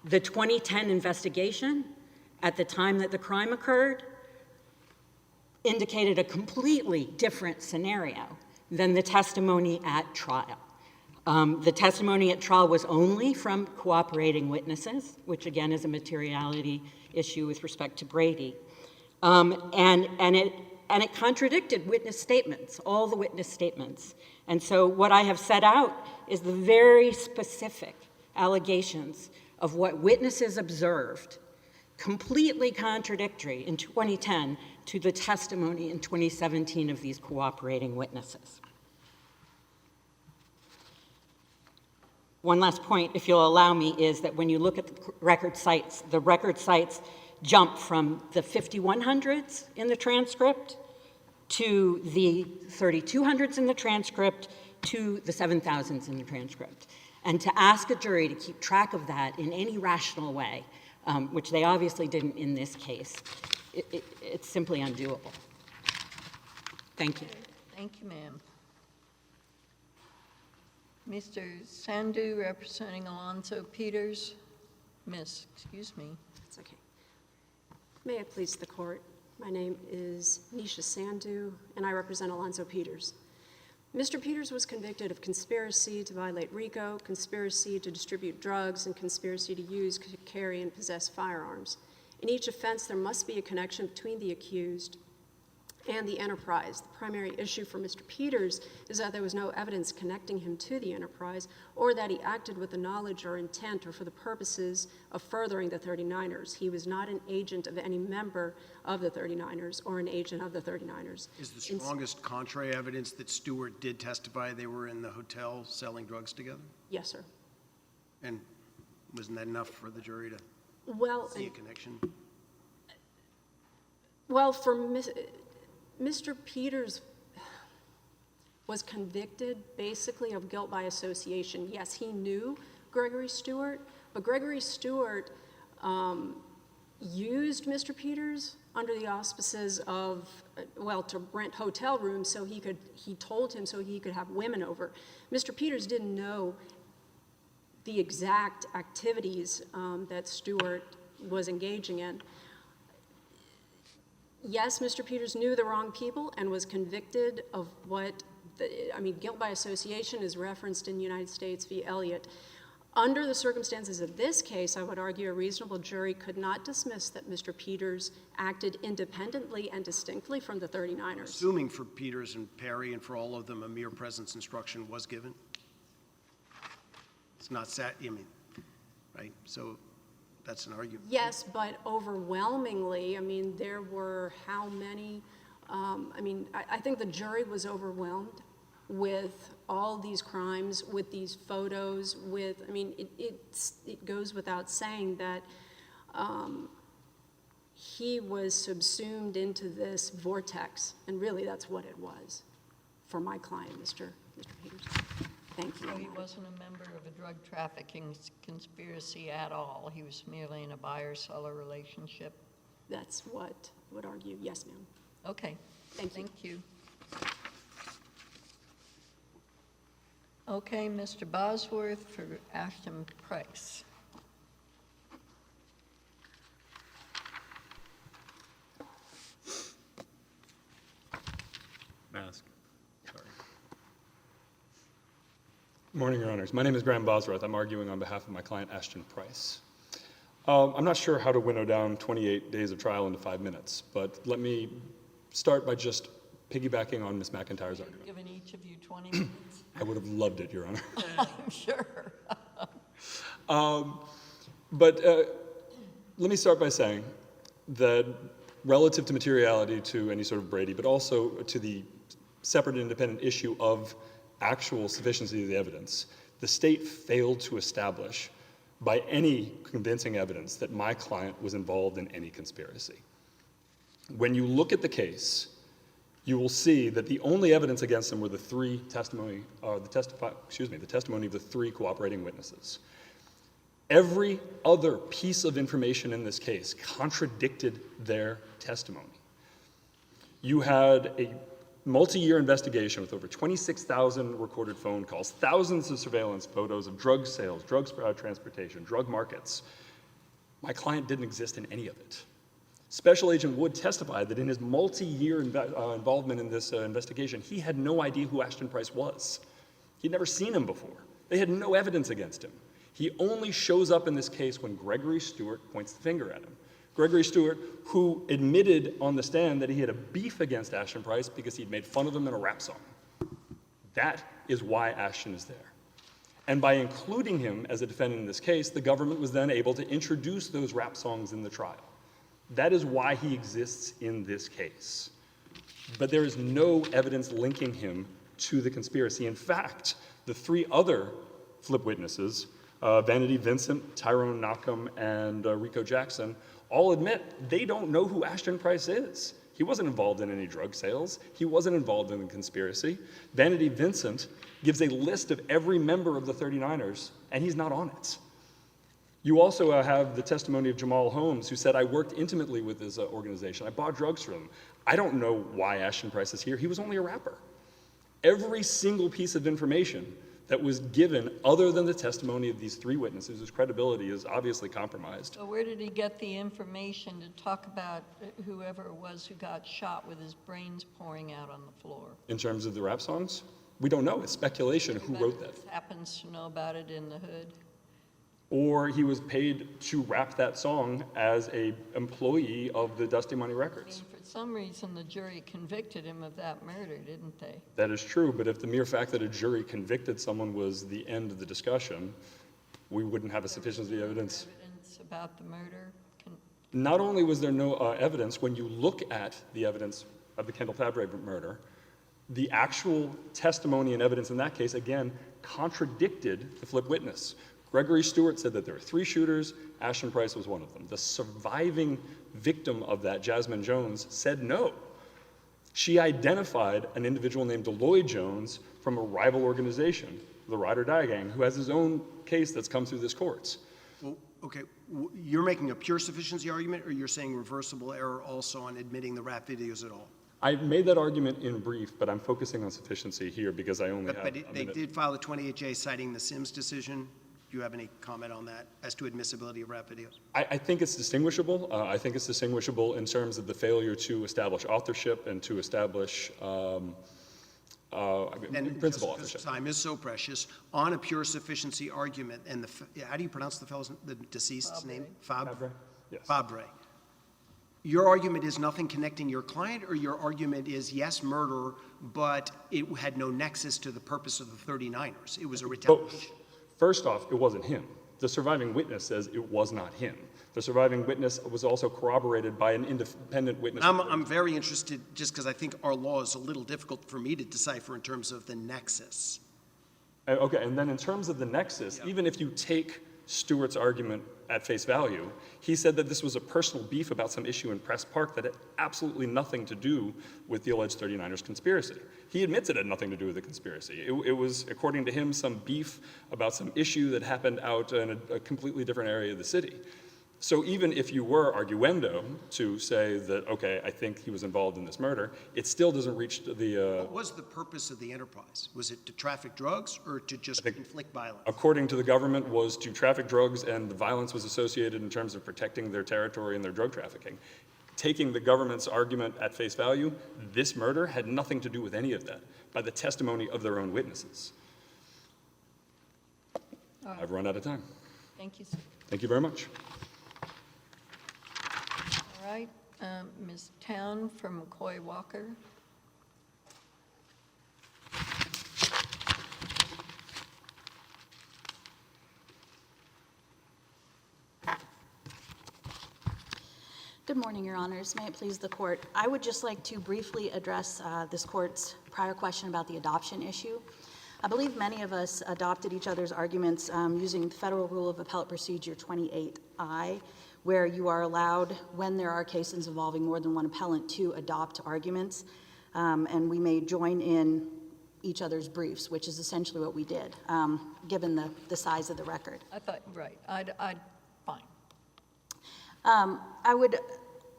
the 2010 investigation at the time that the crime occurred indicated a completely different scenario than the testimony at trial. The testimony at trial was only from cooperating witnesses, which again is a materiality issue with respect to Brady. And it contradicted witness statements, all the witness statements. And so what I have set out is the very specific allegations of what witnesses observed, completely contradictory in 2010 to the testimony in 2017 of these cooperating witnesses. One last point, if you'll allow me, is that when you look at the record cites jump from the 5100s in the transcript to the 3200s in the transcript to the 7000s in the transcript. And to ask a jury to keep track of that in any rational way, which they obviously didn't in this case, it's simply undoable. Thank you. Thank you, ma'am. Mr. Sandhu, representing Alonzo Peters. Miss, excuse me. That's okay. May it please the court, my name is Nisha Sandhu, and I represent Alonzo Peters. Mr. Peters was convicted of conspiracy to violate RICO, conspiracy to distribute drugs, and conspiracy to use, carry, and possess firearms. In each offense, there must be a connection between the accused and the enterprise. The primary issue for Mr. Peters is that there was no evidence connecting him to the enterprise, or that he acted with the knowledge or intent or for the purposes of furthering the 39ers. He was not an agent of any member of the 39ers or an agent of the 39ers. Is the strongest contrary evidence that Stewart did testify they were in the hotel selling drugs together? Yes, sir. And wasn't that enough for the jury to Well, see a connection? well, for Mr. Peters was convicted basically of guilt by association. Yes, he knew Gregory Stewart, but Gregory Stewart used Mr. Peters under the auspices of, to rent hotel rooms so he told him so he could have women over. Mr. Peters didn't know the exact activities that Stewart was engaging in. Yes, Mr. Peters knew the wrong people and was convicted of guilt by association is referenced in United States v. Elliott. Under the circumstances of this case, I would argue a reasonable jury could not dismiss that Mr. Peters acted independently and distinctly from the 39ers. Assuming for Peters and Perry and for all of them a mere presence instruction was given? It's not right? So that's an argument. Yes, but overwhelmingly, there were how many? I think the jury was overwhelmed with all these crimes, with these photos, it goes without saying that he was subsumed into this vortex, and really that's what it was for my client, Mr. Peters. Thank you. So he wasn't a member of a drug trafficking conspiracy at all. He was merely in a buyer-seller relationship. That's what I would argue. Yes, ma'am. Okay. Thank you. Thank you. Okay, Mr. Bosworth for Ashton Price. Mask. Sorry. Morning, Your Honors. My name is Graham Bosworth. I'm arguing on behalf of my client, Ashton Price. I'm not sure how to winnow down 28 days of trial into 5 minutes, but let me start by just piggybacking on Ms. McIntire's argument. Given each of you 20 minutes? I would have loved it, Your Honor. I'm sure. Let me start by saying that relative to materiality to any sort of Brady, but also to the separate and independent issue of actual sufficiency of the evidence, the state failed to establish by any convincing evidence that my client was involved in any conspiracy. When you look at the case, you will see that the only evidence against him were the testimony of the 3 cooperating witnesses. Every other piece of information in this case contradicted their testimony. You had a multi-year investigation with over 26,000 recorded phone calls, thousands of surveillance photos of drug sales, drug transportation, drug markets. My client didn't exist in any of it. Special Agent Wood testified that in his multi-year involvement in this investigation, he had no idea who Ashton Price was. He'd never seen him before. They had no evidence against him. He only shows up in this case when Gregory Stewart points the finger at him. Gregory Stewart, who admitted on the stand that he had a beef against Ashton Price because he'd made fun of him in a rap song. That is why Ashton is there. And by including him as a defendant in this case, the government was then able to introduce those rap songs in the trial. That is why he exists in this case. But there is no evidence linking him to the conspiracy. In fact, the 3 other flip witnesses, Vanity Vincent, Tyrone Knockham, and Rico Jackson, all admit they don't know who Ashton Price is. He wasn't involved in any drug sales. He wasn't involved in the conspiracy. Vanity Vincent gives a list of every member of the 39ers, and he's not on it. You also have the testimony of Jamal Holmes, who said, I worked intimately with this organization. I bought drugs from him. I don't know why Ashton Price is here. He was only a rapper. Every single piece of information that was given, other than the testimony of these 3 witnesses, whose credibility is obviously compromised. So where did he get the information to talk about whoever it was who got shot with his brains pouring out on the floor? In terms of the rap songs? We don't know. It's speculation who wrote that. Everybody happens to know about it in the hood. Or he was paid to rap that song as a employee of the Dusty Money I Records. mean, for some reason, the jury convicted him of that murder, didn't they? That is true, but if the mere fact that a jury convicted someone was the end of the discussion, we wouldn't have a sufficiency of evidence. Evidence about the murder? Not only was there no evidence, when you look at the evidence of the Kendall Fabre murder, the actual testimony and evidence in that case, again, contradicted the flip witness. Gregory Stewart said that there were 3 shooters, Ashton Price was one of them. The surviving victim of that, Jasmine Jones, said no. She identified an individual named Deloy Jones from a rival organization, the Ride or Die Gang, who has his own case that's come through this courts. Well, okay, you're making a pure sufficiency argument, or you're saying reversible error also on admitting the rap videos at all? I made that argument in brief, but I'm focusing on sufficiency here because I only have But a they minute. did file a 28J citing the Sims decision. Do you have any comment on that as to admissibility of rap videos? I think it's distinguishable. I think it's distinguishable in terms of the failure to establish authorship and to establish principal authorship. Time is so precious. On a pure sufficiency argument, and how do you pronounce the deceased's name? Fabre? Yes. Fabre. Your argument is nothing connecting your client, or your argument is, yes, murder, but it had no nexus to the purpose of the 39ers. It was a retaliation. Both. First off, it wasn't him. The surviving witness says it was not him. The surviving witness was also corroborated by an independent witness. I'm very interested, just because I think our law is a little difficult for me to decipher in terms of the nexus. Okay, and then in terms of the nexus, even if you take Stewart's argument at face value, he said that this was a personal beef about some issue in Press Park that had absolutely nothing to do with the alleged 39ers conspiracy. He admits it had nothing to do with the conspiracy. It was, according to him, some beef about some issue that happened out in a completely different area of the city. So even if you were arguendo to say that, okay, I think he was involved in this murder, it still doesn't reach the... What was the purpose of the enterprise? Was it to traffic drugs or to just inflict violence? According to the government, was to traffic drugs, and the violence was associated in terms of protecting their territory and their drug trafficking. Taking the government's argument at face value, this murder had nothing to do with any of that, by the testimony of their own witnesses. I've run out of time. Thank you, sir. Thank you very much. All right, Ms. Town from McCoy Walker. Good morning, Your Honors. May it please the Court. I would just like to briefly address this Court's prior question about the adoption issue. I believe many of us adopted each other's arguments using Federal Rule of Appellate Procedure 28I, where you are allowed, when there are cases involving more than one appellant, to adopt arguments, and we may join in each other's briefs, which is essentially what we did, given the size of the record. I thought, right, I'd fine. I would,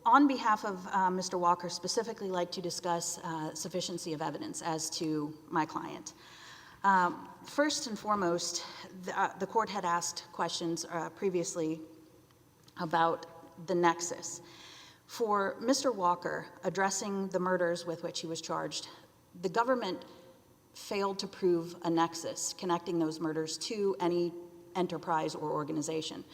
on behalf of Mr. Walker, specifically like to discuss sufficiency of evidence as to my client. First and foremost, the Court had asked questions previously about the nexus. For Mr. Walker, addressing the murders with which he was charged, the government failed to prove a nexus connecting those murders to any enterprise or organization.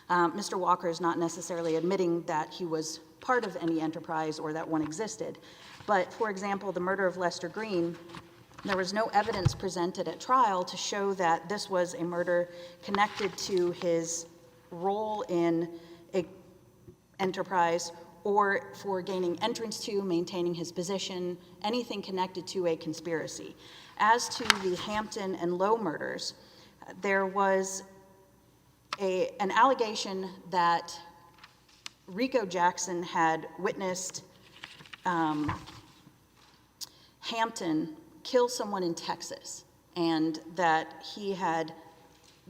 Mr. Walker is not necessarily admitting that he was part of any enterprise or that one existed, but for example, the murder of Lester Green, there was no evidence presented at trial to show that this was a murder connected to his role in an enterprise or for gaining entrance to, maintaining his position, anything connected to a conspiracy. As to the Hampton and Lowe murders, there was an allegation that Rico Jackson had witnessed Hampton kill someone in Texas, and that he had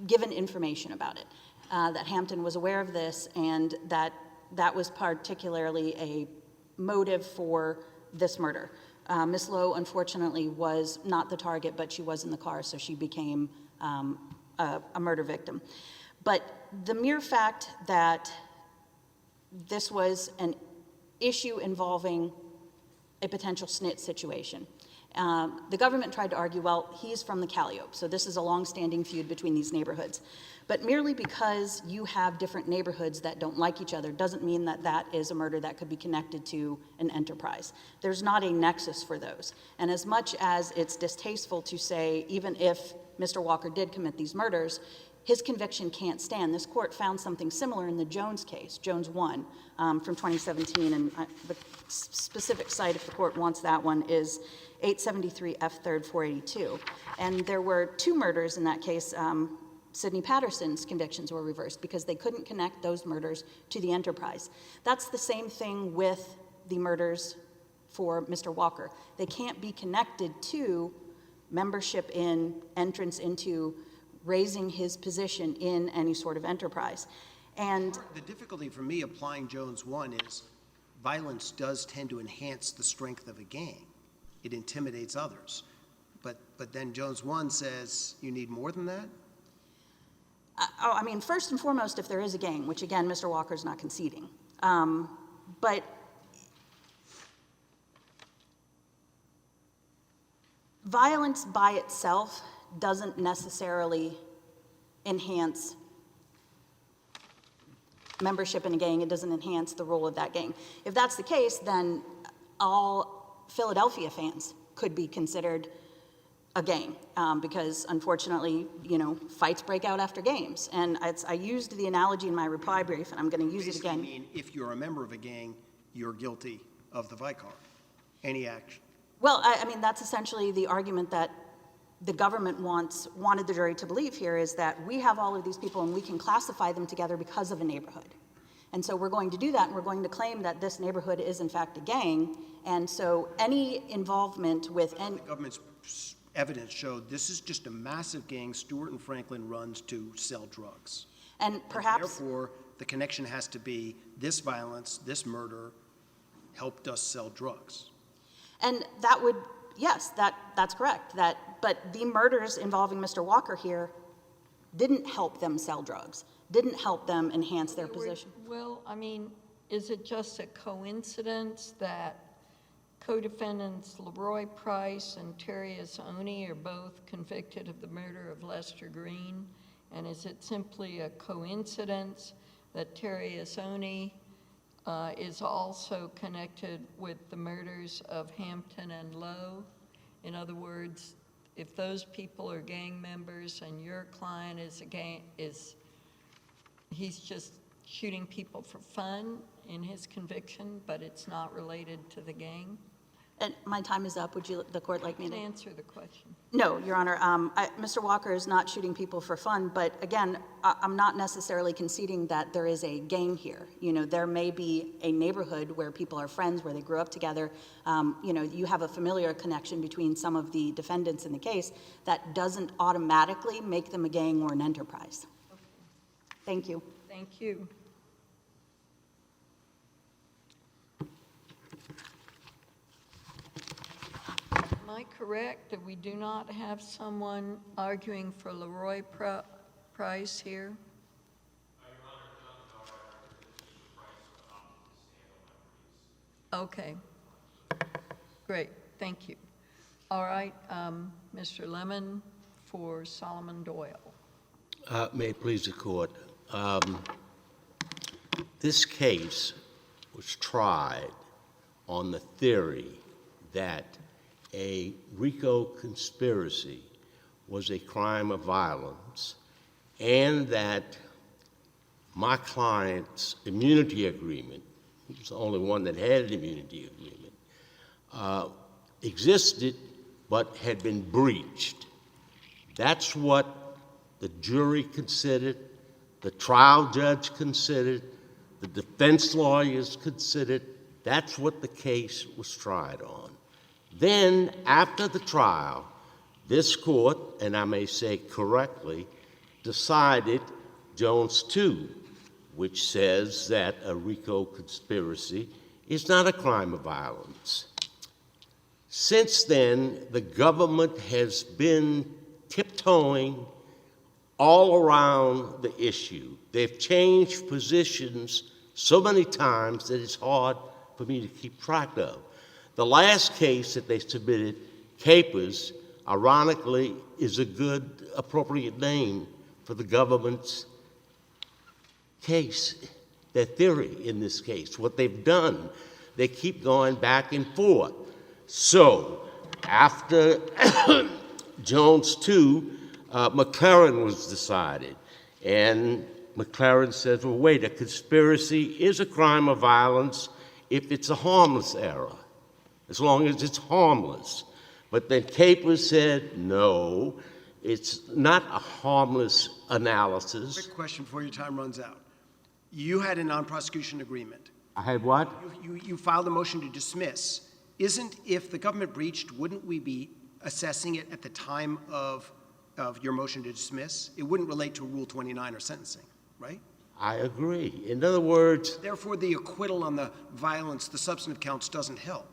given information about it, that Hampton was aware of this, and that was particularly a motive for this murder. Ms. Lowe, unfortunately, was not the target, but she was in the car, so she became a murder victim. But the mere fact that this was an issue involving a potential snitch situation, The government tried to argue, well, he's from the Calliope, so this is a long-standing feud between these neighborhoods. But merely because you have different neighborhoods that don't like each other doesn't mean that that is a murder that could be connected to an enterprise. There's not a nexus for those. And as much as it's distasteful to say, even if Mr. Walker did commit these murders, his conviction can't stand. This court found something similar in the Jones case, Jones 1, from 2017, and the specific site, if the court wants that one, is 873 F. 3rd 482. And there were 2 murders in that case. Sidney Patterson's convictions were reversed because they couldn't connect those murders to the enterprise. That's the same thing with the murders for Mr. Walker. They can't be connected to membership in, entrance into, raising his position in any sort of enterprise. And The difficulty for me applying Jones 1 is violence does tend to enhance the strength of a gang. It intimidates others. But then Jones 1 says you need more than that? I mean, first and foremost, if there is a gang, which again, Mr. Walker's not conceding. But violence by itself doesn't necessarily enhance membership in a gang. It doesn't enhance the role of that gang. If that's the case, then all Philadelphia fans could be considered a gang, because unfortunately, fights break out after games. And I used the analogy in my reply brief, and I'm going to use it again. Basically mean if you're a member of a gang, you're guilty of the vicar. Any action. Well, I mean, that's essentially the argument that the government wanted the jury to believe here, is that we have all of these people and we can classify them together because of a neighborhood. And so we're going to do that, and we're going to claim that this neighborhood is in fact a gang. And so any involvement with any... The government's evidence showed this is just a massive gang Stewart and Franklin runs to sell drugs. And perhaps... And therefore, the connection has to be this violence, this murder helped us sell drugs. And that would, yes, that's correct. But the murders involving Mr. Walker here didn't help them sell drugs, didn't help them enhance their position. Well, I mean, is it just a coincidence that co-defendants Leroy Price and Terry Assoni are both convicted of the murder of Lester Green? And is it simply a coincidence that Terry Assoni is also connected with the murders of Hampton and Lowe? In other words, if those people are gang members and your client is he's just shooting people for fun in his conviction, but it's not related to the gang? And my time is up. Would the court like me to answer the question? No, Your Honor. Mr. Walker is not shooting people for fun, but again, I'm not necessarily conceding that there is a gang here. There may be a neighborhood where people are friends, where they grew up together. You have a familiar connection between some of the defendants in the case. That doesn't automatically make them a gang or an enterprise. Okay. Thank you. Thank you. Am I correct that we do not have someone arguing for Leroy Price here? Okay. Great. Thank you. All right. Mr. Lemann for Solomon Doyle. May it please the court. This case was tried on the theory that a RICO conspiracy was a crime of violence, and that my client's immunity agreement, it was the only one that had an immunity agreement, existed but had been breached. That's what the jury considered, the trial judge considered, the defense lawyers considered. That's what the case was tried on. Then, after the trial, this court, and I may say correctly, decided Jones II, which says that a RICO conspiracy is not a crime of violence. Since then, the government has been tiptoeing all around the issue. They've changed positions so many times that it's hard for me to keep track of. The last case that they submitted capers, ironically, is a good, appropriate name for the government's case, their theory in this case. What they've done, they keep going back and forth. So, after Jones 2, McLaren was decided. And McLaren says, well, wait, a conspiracy is a crime of violence if it's a harmless error, as long as it's harmless. But then Capers said, no, it's not a harmless analysis. Quick question before your time runs out. You had a non-prosecution agreement. I had what? You filed a motion to dismiss. If the government breached, wouldn't we be assessing it at the time of your motion to dismiss? It wouldn't relate to Rule 29 or sentencing, right? I agree. In other words, Therefore, the acquittal on the violence, the substantive counts, doesn't help.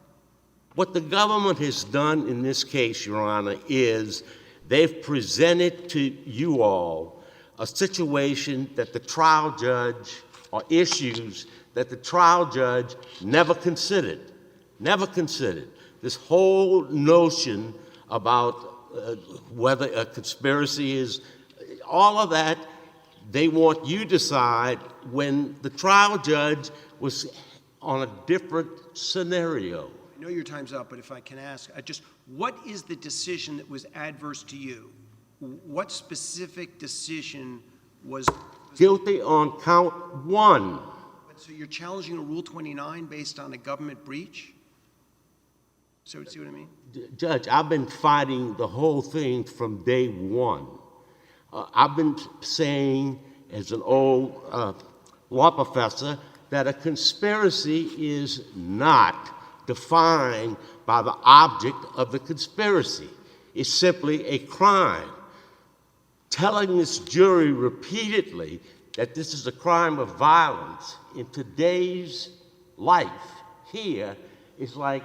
what the government has done in this case, Your Honor, is they've presented to you all a situation that the trial judge, or issues that the trial judge never considered. Never considered. This whole notion about whether a conspiracy is, all of that, they want you to decide when the trial judge was on a different scenario. I know your time's up, but if I can ask, what is the decision that was adverse to you? What specific decision was Guilty on count 1. So you're challenging a Rule 29 based on a government breach? So see what I mean? Judge, I've been fighting the whole thing from day one. I've been saying, as an old law professor, that a conspiracy is not defined by the object of the conspiracy. It's simply a crime. Telling this jury repeatedly that this is a crime of violence in today's life here is like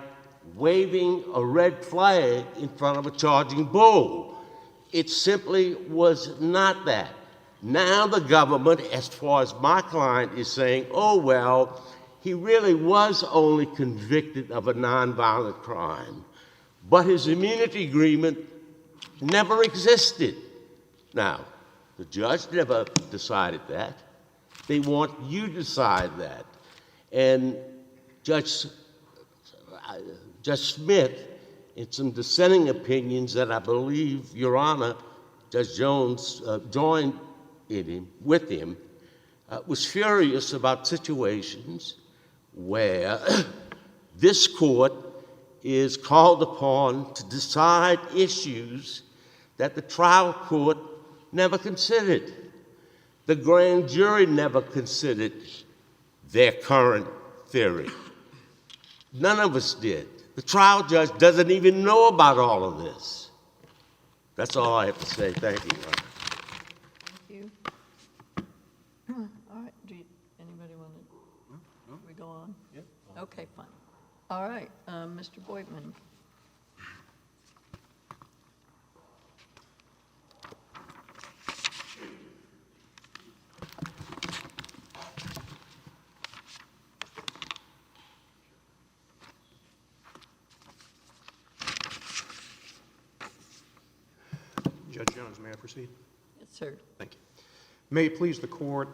waving a red flag in front of a charging bull. It simply was not that. Now the government, as far as my client, is saying, oh, well, he really was only convicted of a nonviolent crime, but his immunity agreement never existed. Now, the judge never decided that. They want you to decide that. And Judge Smith, in some dissenting opinions that I believe, Your Honor, Judge Jones joined with him, was furious about situations where this court is called upon to decide issues that the trial court never considered. The grand jury never considered their current theory. None of us did. The trial judge doesn't even know about all of this. That's all I have to say. Thank you, Your Honor. Thank you. All right, anybody want to, we go on? Yep. Okay, fine. All right, Mr. Boitmann. Judge Jones, may I proceed? Yes, sir. Thank you. May it please the court,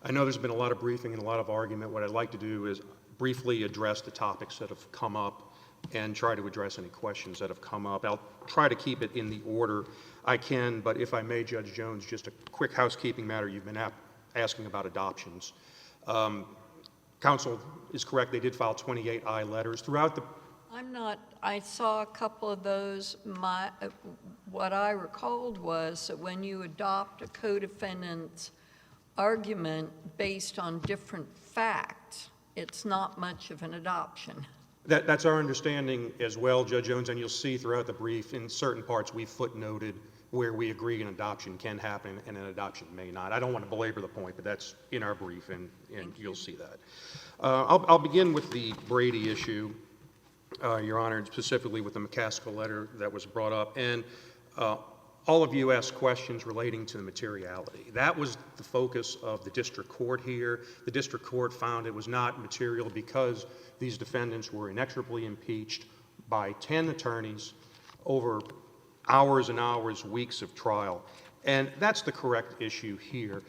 I know there's been a lot of briefing and a lot of argument. What I'd like to do is briefly address the topics that have come up and try to address any questions that have come up. I'll try to keep it in the order I can, but if I may, Judge Jones, just a quick housekeeping matter. You've been asking about adoptions. Counsel is correct. They did file 28 I letters throughout the I saw a couple of those. What I recalled was that when you adopt a co-defendant's argument based on different facts, it's not much of an adoption. That's our understanding as well, Judge Jones, and you'll see throughout the brief, in certain parts we footnoted where we agree an adoption can happen and an adoption may not. I don't want to belabor the point, but that's in our brief, and you'll see that. I'll begin with the Brady issue, Your Honor, and specifically with the McCaskill letter that was brought up. And all of you asked questions relating to the materiality. That was the focus of the district court here. The district court found it was not material because these defendants were inexorably impeached by 10 attorneys over hours and hours, weeks of trial. And that's the correct issue here.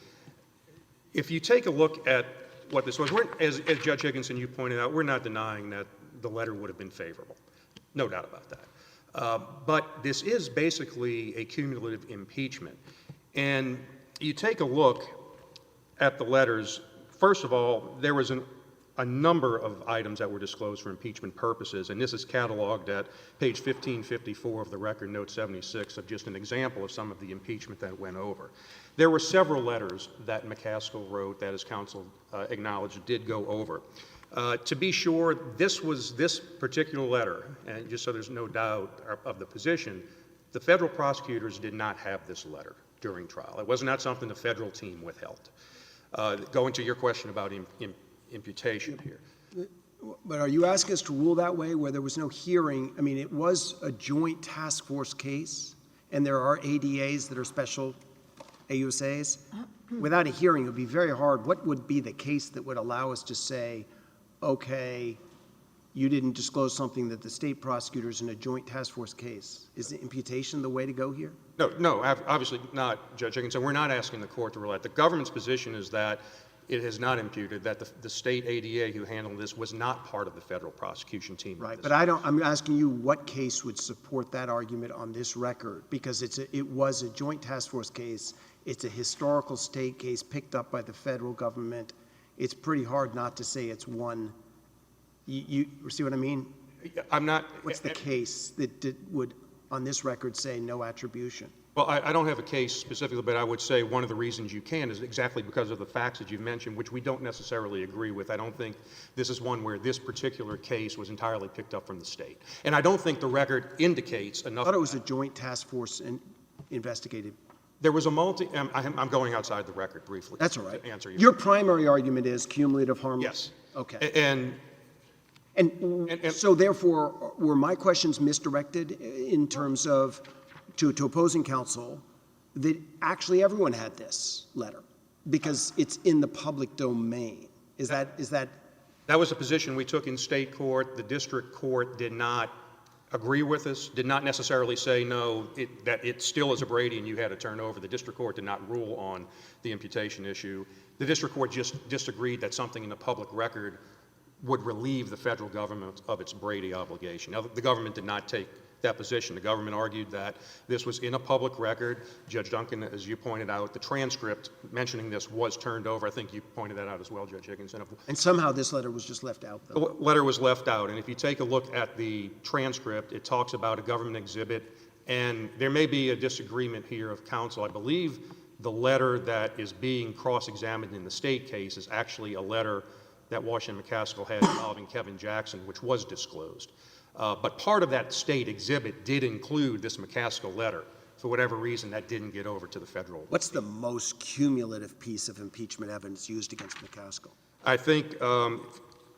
If you take a look at what this was, as Judge Higginson, you pointed out, we're not denying that the letter would have been favorable. No doubt about that. But this is basically a cumulative impeachment. And you take a look at the letters, first of all, there was a number of items that were disclosed for impeachment purposes, and this is cataloged at page 1554 of the record, note 76, of just an example of some of the impeachment that went over. There were several letters that McCaskill wrote that, as counsel acknowledged, did go over. To be sure, this particular letter, and just so there's no doubt of the position, the federal prosecutors did not have this letter during trial. It was not something the federal team withheld. Going to your question about imputation here. But are you asking us to rule that way, where there was no hearing? I mean, it was a joint task force case, and there are ADAs that are special AUSAs. Without a hearing, it would be very hard. What would be the case that would allow us to say, okay, you didn't disclose something that the state prosecutors in a joint task force case? Is the imputation the way to go here? No, obviously not, Judge Higginson. We're not asking the court to rule that. The government's position is that it has not imputed, that the state ADA who handled this was not part of the federal prosecution team. Right, but I'm asking you what case would support that argument on this record, because it was a joint task force case. It's a historical state case picked up by the federal government. It's pretty hard not to say it's one. You see what I mean? I'm not. What's the case that would, on this record, say no attribution? Well, I don't have a case specifically, but I would say one of the reasons you can is exactly because of the facts that you've mentioned, which we don't necessarily agree with. I don't think this is one where this particular case was entirely picked up from the state. And I don't think the record indicates enough. I thought it was a joint task force investigated. There was a I'm going outside the record briefly. That's all right. To answer your primary argument is cumulative harm? Yes. Okay. And so therefore, were my questions misdirected in terms of, to opposing counsel, that actually everyone had this letter because it's in the public domain? Is that? That was a position we took in state court. The district court did not agree with us, did not necessarily say no, that it still is a Brady and you had to turn over. The district court did not rule on the imputation issue. The district court just disagreed that something in the public record would relieve the federal government of its Brady obligation. Now, the government did not take that position. The government argued that this was in a public record. Judge Duncan, as you pointed out, the transcript mentioning this was turned over. I think you pointed that out as well, Judge Higginson. And somehow this letter was just left out, though. The letter was left out, and if you take a look at the transcript, it talks about a government exhibit, and there may be a disagreement here of counsel. I believe the letter that is being cross-examined in the state case is actually a letter that Washington McCaskill had involving Kevin Jackson, which was disclosed. But part of that state exhibit did include this McCaskill letter. For whatever reason, that didn't get over to the federal. What's the most cumulative piece of impeachment evidence used against McCaskill? I think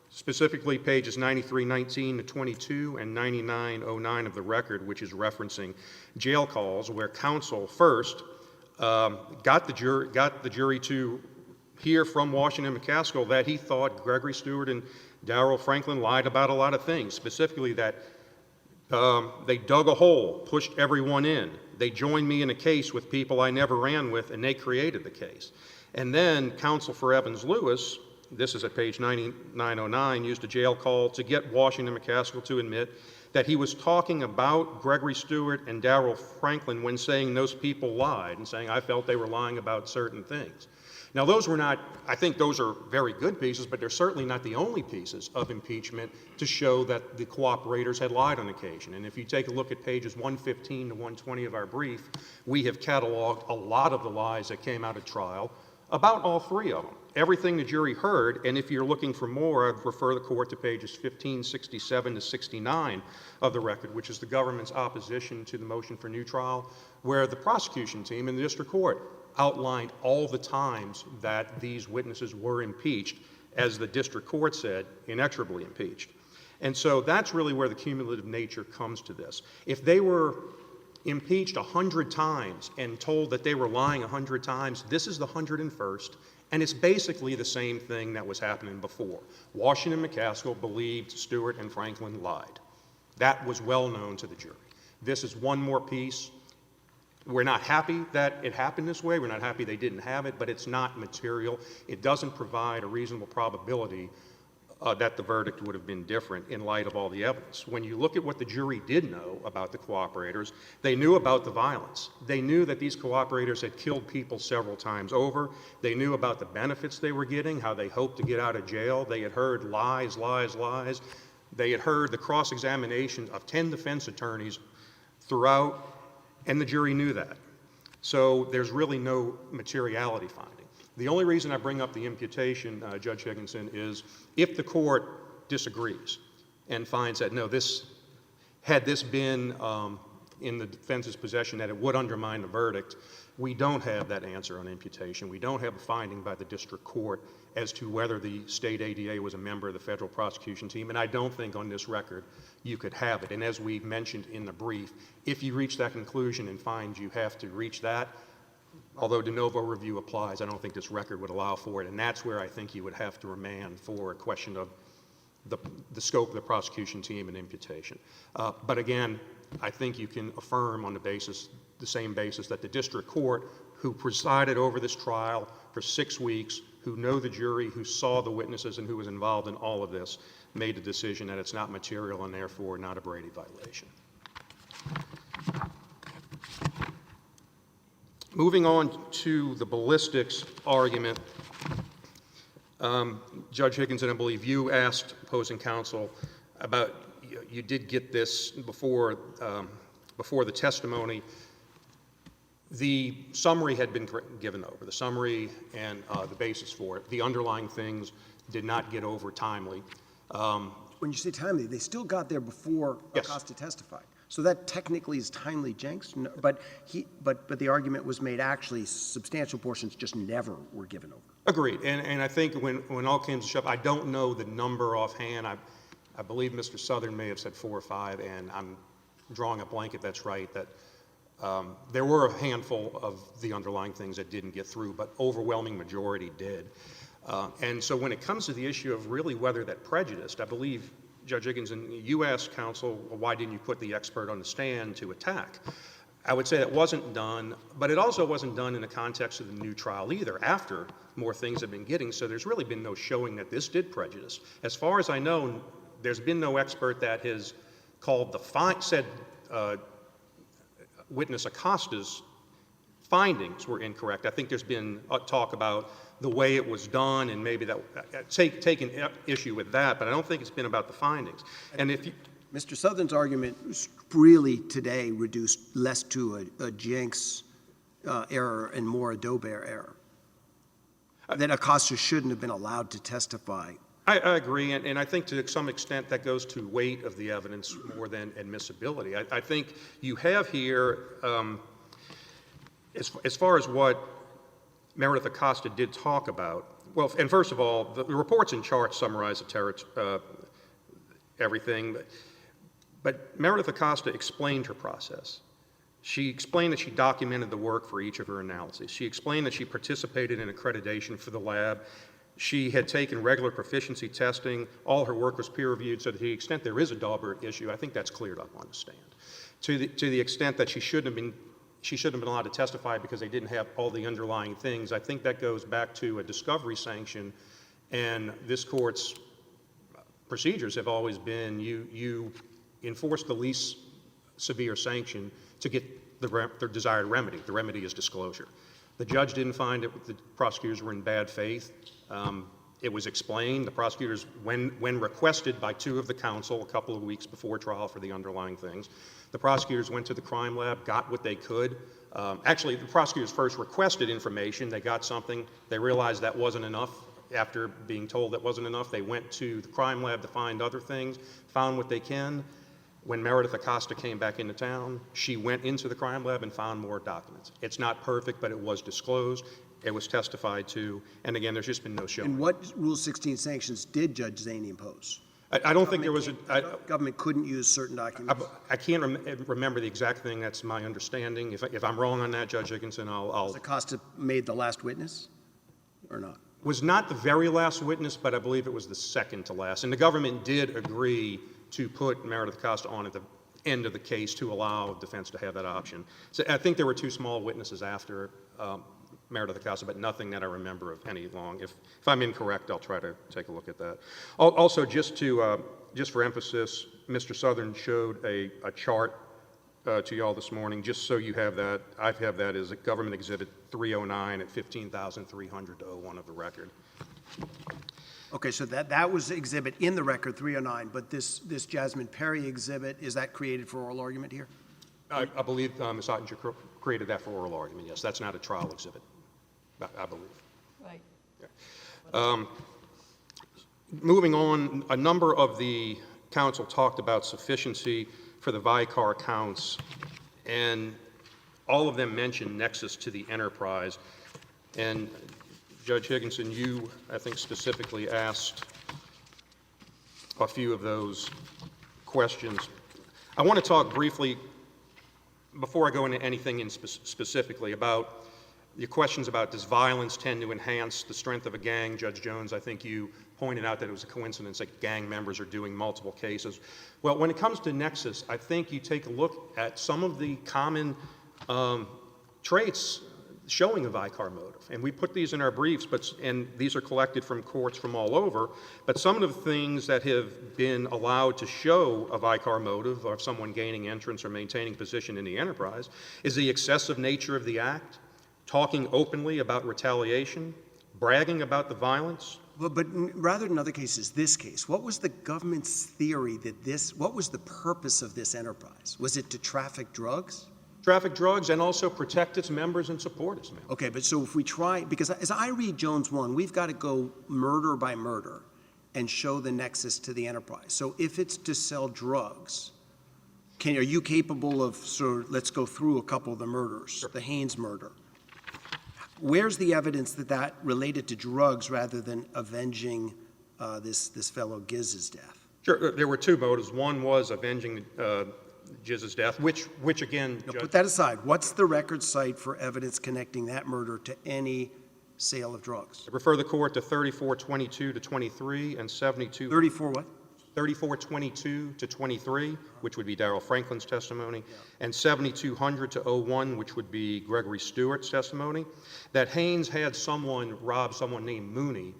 specifically pages 9319 to 22 and 9909 of the record, which is referencing jail calls where counsel first got the jury to hear from Washington McCaskill that he thought Gregory, Stewart, and Daryl Franklin lied about a lot of things, specifically that they dug a hole, pushed everyone in. They joined me in a case with people I never ran with, and they created the case. And then counsel for Evans-Lewis, this is at page 9909, used a jail call to get Washington McCaskill to admit that he was talking about Gregory Stewart and Daryl Franklin when saying those people lied and saying I felt they were lying about certain things. Now, those were not, I think those are very good pieces, but they're certainly not the only pieces of impeachment to show that the cooperators had lied on occasion. And if you take a look at pages 115 to 120 of our brief, we have cataloged a lot of the lies that came out of trial about all three of them. Everything the jury heard, and if you're looking for more, I'd refer the court to pages 1567 to 69 of the record, which is the government's opposition to the motion for new trial, where the prosecution team in the district court outlined all the times that these witnesses were impeached, as the district court said, inexorably impeached. And so that's really where the cumulative nature comes to this. If they were impeached 100 times and told that they were lying 100 times, this is the 101st, and it's basically the same thing that was happening before. Washington McCaskill believed Stewart and Franklin lied. That was well known to the jury. This is one more piece. We're not happy that it happened this way. We're not happy they didn't have it, but it's not material. It doesn't provide a reasonable probability that the verdict would have been different in light of all the evidence. When you look at what the jury did know about the cooperators, they knew about the violence. They knew that these cooperators had killed people several times over. They knew about the benefits they were getting, how they hoped to get out of jail. They had heard lies, lies, lies. They had heard the cross-examination of 10 defense attorneys throughout, and the jury knew that. So there's really no materiality finding. The only reason I bring up the imputation, Judge Higginson, is if the court disagrees and finds that, no, had this been in the defense's possession, that it would undermine the verdict, we don't have that answer on imputation. We don't have a finding by the district court as to whether the state ADA was a member of the federal prosecution team, and I don't think on this record you could have it. And as we mentioned in the brief, if you reach that conclusion and find you have to reach that, although de novo review applies, I don't think this record would allow for it, and that's where I think you would have to remand for a question of the scope of the prosecution team and imputation. But again, I think you can affirm on the same basis that the district court, who presided over this trial for 6 weeks, who know the jury, who saw the witnesses, and who was involved in all of this, made the decision that it's not material and therefore not a Brady violation. Moving on to the ballistics argument, Judge Higginson, I believe you asked opposing counsel about, you did get this before the testimony. The summary had been given over, the summary and the basis for it. The underlying things did not get over timely. When you say timely, they still got there before Yes. Acosta testified. So that technically is timely, Jenks, but the argument was made actually substantial portions just never were given over. Agreed, and I think when all came to shove, I don't know the number offhand. I believe Mr. Sothern may have said 4 or 5, and I'm drawing a blanket, that's right, that there were a handful of the underlying things that didn't get through, but overwhelming majority did. And so when it comes to the issue of really whether that prejudiced, I believe, Judge Higginson, you asked counsel, well, why didn't you put the expert on the stand to attack? I would say that wasn't done, but it also wasn't done in the context of the new trial either, after more things have been getting, so there's really been no showing that this did prejudice. As far as I know, there's been no expert that has called said witness Acosta's findings were incorrect. I think there's been talk about the way it was done and maybe that taken issue with that, but I don't think it's been about the findings. And if you, Mr. Sothern's argument was really today reduced less to a Jenks error and more a Dober error. That Acosta shouldn't have been allowed to testify. I agree, and I think to some extent that goes to weight of the evidence more than admissibility. I think you have here, as far as what Meredith Acosta did talk about, well, and first of all, the reports and charts summarize everything, but Meredith Acosta explained her process. She explained that she documented the work for each of her analyses. She explained that she participated in accreditation for the lab. She had taken regular proficiency testing. All her work was peer-reviewed, so to the extent there is a Dahlberg issue, I think that's cleared up on the stand. To the extent that she shouldn't have been allowed to testify because they didn't have all the underlying things, I think that goes back to a discovery sanction, and this court's procedures have always been you enforce the least severe sanction to get the desired remedy. The remedy is disclosure. The judge didn't find it, the prosecutors were in bad faith. It was explained. The prosecutors, when requested by 2 of the counsel a couple of weeks before trial for the underlying things, the prosecutors went to the crime lab, got what they could. Actually, the prosecutors first requested information. They got something. They realized that wasn't enough. After being told that wasn't enough, they went to the crime lab to find other things, found what they can. When Meredith Acosta came back into town, she went into the crime lab and found more documents. It's not perfect, but it was disclosed. It was testified to. And again, there's just been no showing. And what Rule 16 sanctions did Judge Zaney impose? I don't think there was a... government couldn't use certain documents? I can't remember the exact thing. That's my understanding. If I'm wrong on that, Judge Higginson, I'll... Was Acosta made the last witness or not? Was not the very last witness, but I believe it was the second to last. And the government did agree to put Meredith Acosta on end of the case to allow defense to have that option. So I think there were 2 small witnesses after merit of the Counsel, but nothing that I remember of any long. If I'm incorrect, I'll try to take a look at that. Also, just for emphasis, Mr. Sothern showed a chart to y'all this morning, just so you have that. I have that as a Government Exhibit 309 at 15,300 to 01 of the record. Okay, so that was the exhibit in the record, 309, but this Jasmine Perry exhibit, is that created for oral argument here? I believe Ms. Ottinger created that for oral argument, yes. That's not a trial exhibit, I believe. Right. Moving on, a number of the counsel talked about sufficiency for the Vicar counts, and all of them mentioned nexus to the enterprise. And Judge Higginson, you, I think, specifically asked a few of those questions. I want to talk briefly, before I go into anything specifically, about your questions about does violence tend to enhance the strength of a gang. Judge Jones, I think you pointed out that it was a coincidence that gang members are doing multiple cases. Well, when it comes to nexus, I think you take a look at some of the common traits showing a Vicar motive. And we put these in our briefs, and these are collected from courts from all over, but some of the things that have been allowed to show a Vicar motive of someone gaining entrance or maintaining position in the enterprise is the excessive nature of the act, talking openly about retaliation, bragging about the violence. Well, but rather than other cases, this case, what was the government's theory that what was the purpose of this enterprise? Was it to traffic drugs? Traffic drugs and also protect its members and support its members. Okay, but so if we try, because as I read Jones 1, we've got to go murder by murder and show the nexus to the enterprise. So if it's to sell drugs, are you capable of, let's go through a couple of the murders, sure. The Haynes murder. Where's the evidence that related to drugs rather than avenging this fellow Giz's death? Sure, there were 2 motives. One was avenging Giz's death, which again... Now, put that aside. What's the record site for evidence connecting that murder to any sale of drugs? I refer the court to 3422 to 23 and 72... 34 what? 3422 to 23, which would be Daryl Franklin's testimony, and 7200 to 01, which would be Gregory Stewart's testimony, that Haynes had rob someone named Mooney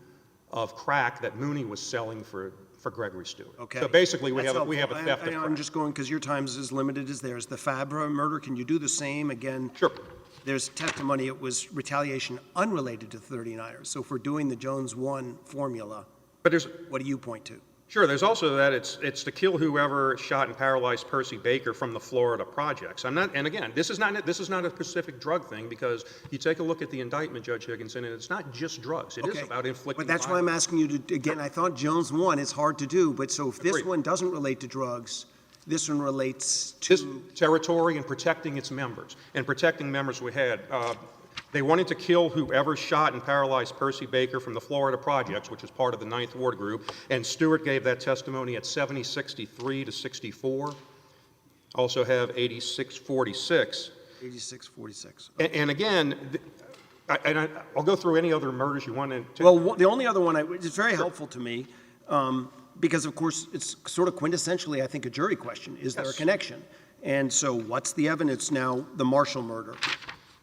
of crack that Mooney was selling for Gregory Stewart. Okay. So basically, we have a theft of crack. I'm just going, because your time's as limited as theirs. The Fabra murder, can you do the same? Again, sure. There's testimony it was retaliation unrelated to 39ers. So if we're doing the Jones 1 formula, what do you point to? Sure, there's also that it's to kill whoever shot and paralyzed Percy Baker from the Florida projects. And again, this is not a specific drug thing, because you take a look at the indictment, Judge Higginson, and it's not just drugs. It is about inflicting But that's violence. why I'm asking you to, again, I thought Jones 1 is hard to do, but so if this one doesn't relate to drugs, this one relates to... This territory and protecting its members. And protecting members we had. They wanted to kill whoever shot and paralyzed Percy Baker from the Florida projects, which is part of the 9th Ward group, and Stewart gave that testimony at 7063 to 64. Also have 8646. 8646. And again, I'll go through any other murders you want to... Well, the only other one, which is very helpful to me, because of course it's sort of quintessentially, I think, a jury question. Is there a connection? And so what's the evidence now, the Marshall murder?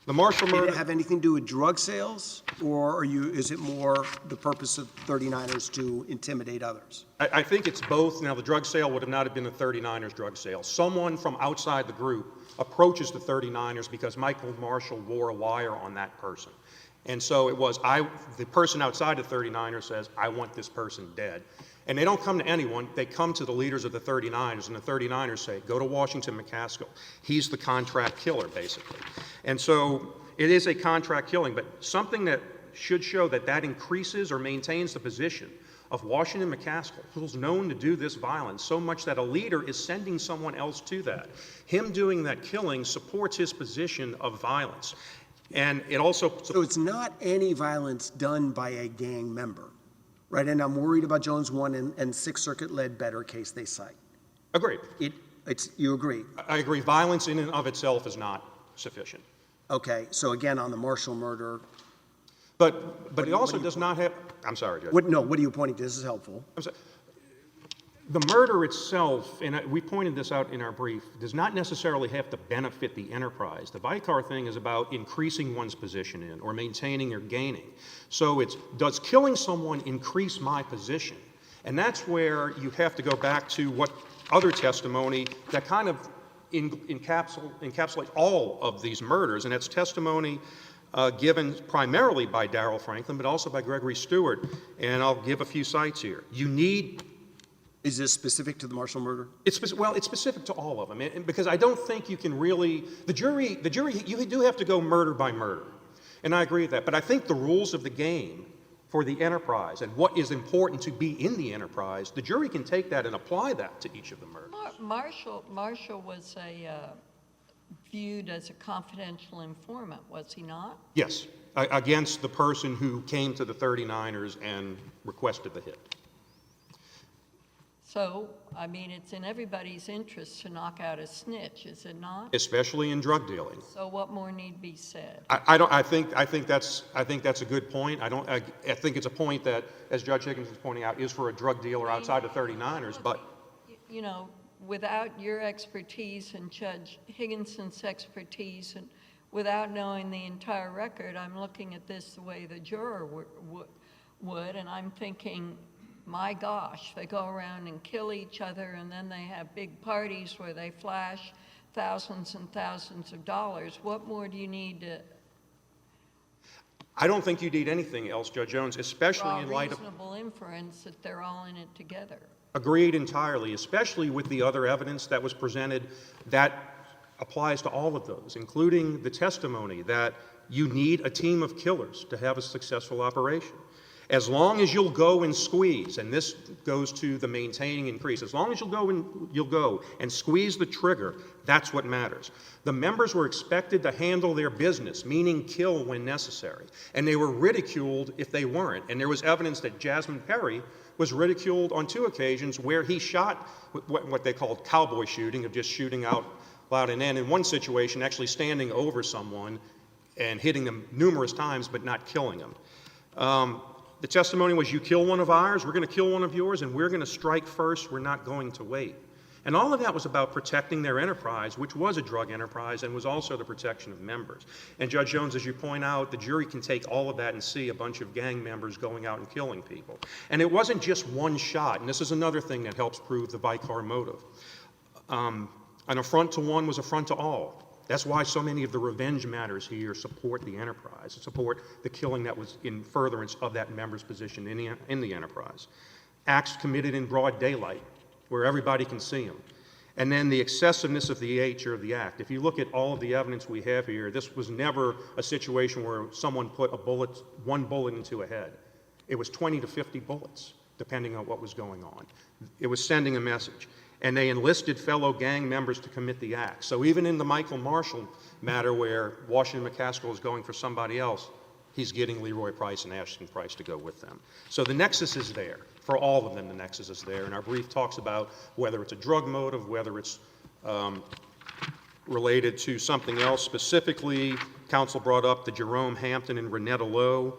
The Marshall murder... Did it have anything to do with drug sales, or is it more the purpose of 39ers to intimidate others? I think it's both. Now, the drug sale would not have been the 39ers drug sale. Someone from outside the group approaches the 39ers because Michael Marshall wore a wire on that person. And so it was, the person outside the 39ers says, I want this person dead. And they don't come to anyone, they come to the leaders of the 39ers, and the 39ers say, go to Washington McCaskill. He's the contract killer, basically. And so it is a contract killing, but something that should show that increases or maintains the position of Washington McCaskill, who's known to do this violence so much that a leader is sending someone else to that. Him doing that killing supports his position of violence. And it also... So it's not any violence done by a gang member, right? And I'm worried about Jones 1 and Sixth Circuit-led better case they cite. Agreed. You agree? I agree. Violence in and of itself is not sufficient. Okay, so again, on the Marshall murder... But it also does not have... I'm sorry, Judge. What are you pointing to? This is helpful. I'm sorry. The murder itself, and we pointed this out in our brief, does not necessarily have to benefit the enterprise. The Vicar thing is about increasing one's position in, or maintaining or gaining. So it's, does killing someone increase my position? And that's where you have to go back to what other testimony that kind of encapsulate all of these murders, and that's testimony given primarily by Daryl Franklin, but also by Gregory Stewart. And I'll give a few cites here. You need... Is this specific to the Marshall murder? Well, it's specific to all of them, because I don't think you can really, the jury, you do have to go murder by murder, and I agree with that, but I think the rules of the game for the enterprise and what is important to be in the enterprise, the jury can take that and apply that to each of the murders. Marshall was viewed as a confidential informant, was he not? Yes, against the person who came to the 39ers and requested the hit. So, I mean, it's in everybody's interest to knock out a snitch, is it not? Especially in drug dealing. So what more need be said? I think that's a good point. I think it's a point that, as Judge Higginson is pointing out, is for a drug dealer outside the 39ers, but... You know, without your expertise and Judge Higginson's expertise, and without knowing the entire record, I'm looking at this the way the juror would, and I'm thinking, my gosh, they go around and kill each other, and then they have big parties where they flash thousands and thousands of dollars. What more do you need to... I don't think you need anything else, Judge Jones, especially in light of... reasonable inference that they're all in it together. Agreed entirely, especially with the other evidence that was presented that applies to all of those, including the testimony that you need a team of killers to have a successful operation. As long as you'll go and squeeze, and this goes to the maintaining increase, as long as you'll go and squeeze the trigger, that's what matters. The members were expected to handle their business, meaning kill when necessary, and they were ridiculed if they weren't. And there was evidence that Jasmine Perry was ridiculed on 2 occasions where he shot what they called cowboy shooting, of just shooting out loud, and then in one situation actually standing over someone and hitting them numerous times but not killing them. The testimony was, you kill one of ours, we're going to kill one of yours, and we're going to strike first, we're not going to wait. And all of that was about protecting their enterprise, which was a drug enterprise and was also the protection of members. And Judge Jones, as you point out, the jury can take all of that and see a bunch of gang members going out and killing people. And it wasn't just one shot, and this is another thing that helps prove the Vicar motive. An affront to one was affront to all. That's why so many of the revenge matters here support the enterprise, support the killing that was in furtherance of that member's position in the enterprise. Acts committed in broad daylight, where everybody can see them. And then the excessiveness of the nature of the act. If you look at all of the evidence we have here, this was never a situation where someone put one bullet into a head. It was 20 to 50 bullets, depending on what was going on. It was sending a message. And they enlisted fellow gang members to commit the act. So even in the Michael Marshall matter, where Washington McCaskill is going for somebody else, he's getting Leroy Price and Ashton Price to go with them. So the nexus is there. For all of them, the nexus is there. And our brief talks about whether it's a drug motive, whether it's related to something else. Specifically, counsel brought up the Jerome Hampton and Renetta Lowe.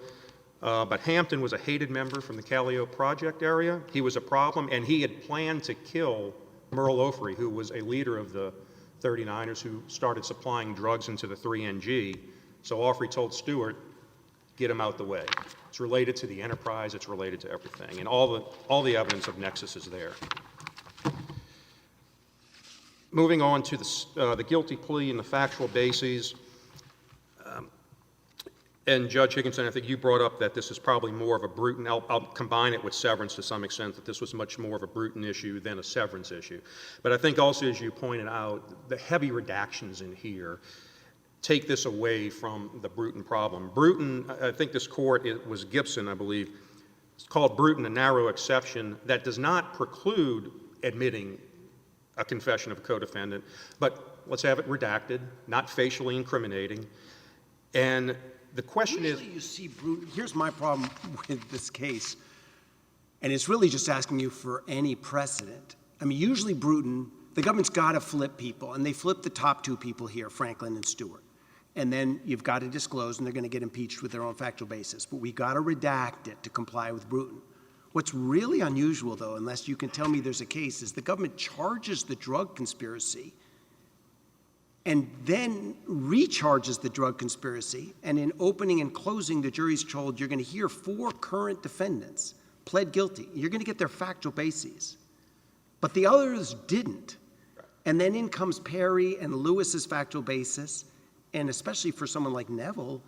But Hampton was a hated member from the Callio Project area. He was a problem, and he had planned to kill Merle Ofrey, who was a leader of the 39ers who started supplying drugs into the 3NG. So Ofrey told Stewart, get him out the way. It's related to the enterprise, it's related to everything, and all the evidence of nexus is there. Moving on to the guilty plea and the factual bases. And Judge Higginson, I think you brought up that this is probably more of a Bruton, I'll combine it with severance to some extent, that this was much more of a Bruton issue than a severance issue. But I think also, as you pointed out, the heavy redactions in here take this away from the Bruton problem. Bruton, I think this court, it was Gibson, I believe, it's called Bruton a narrow exception that does not preclude admitting a confession of a co-defendant, but let's have it redacted, not facially incriminating. And the question is... Usually you see Bruton, here's my problem with this case, and it's really just asking you for any precedent. I mean, usually Bruton, the government's got to flip people, and they flip the top 2 people here, Franklin and Stewart. And then you've got to disclose, and they're going to get impeached with their own factual basis. But we've got to redact it to comply with Bruton. What's really unusual, though, unless you can tell me there's a case, is the government charges the drug conspiracy and then recharges the drug conspiracy, and in opening and closing, the jury's told you're going to hear 4 current defendants pled guilty. You're going to get their factual bases. But the others didn't. And then in comes Perry and Lewis's factual basis, and especially for someone like Neville,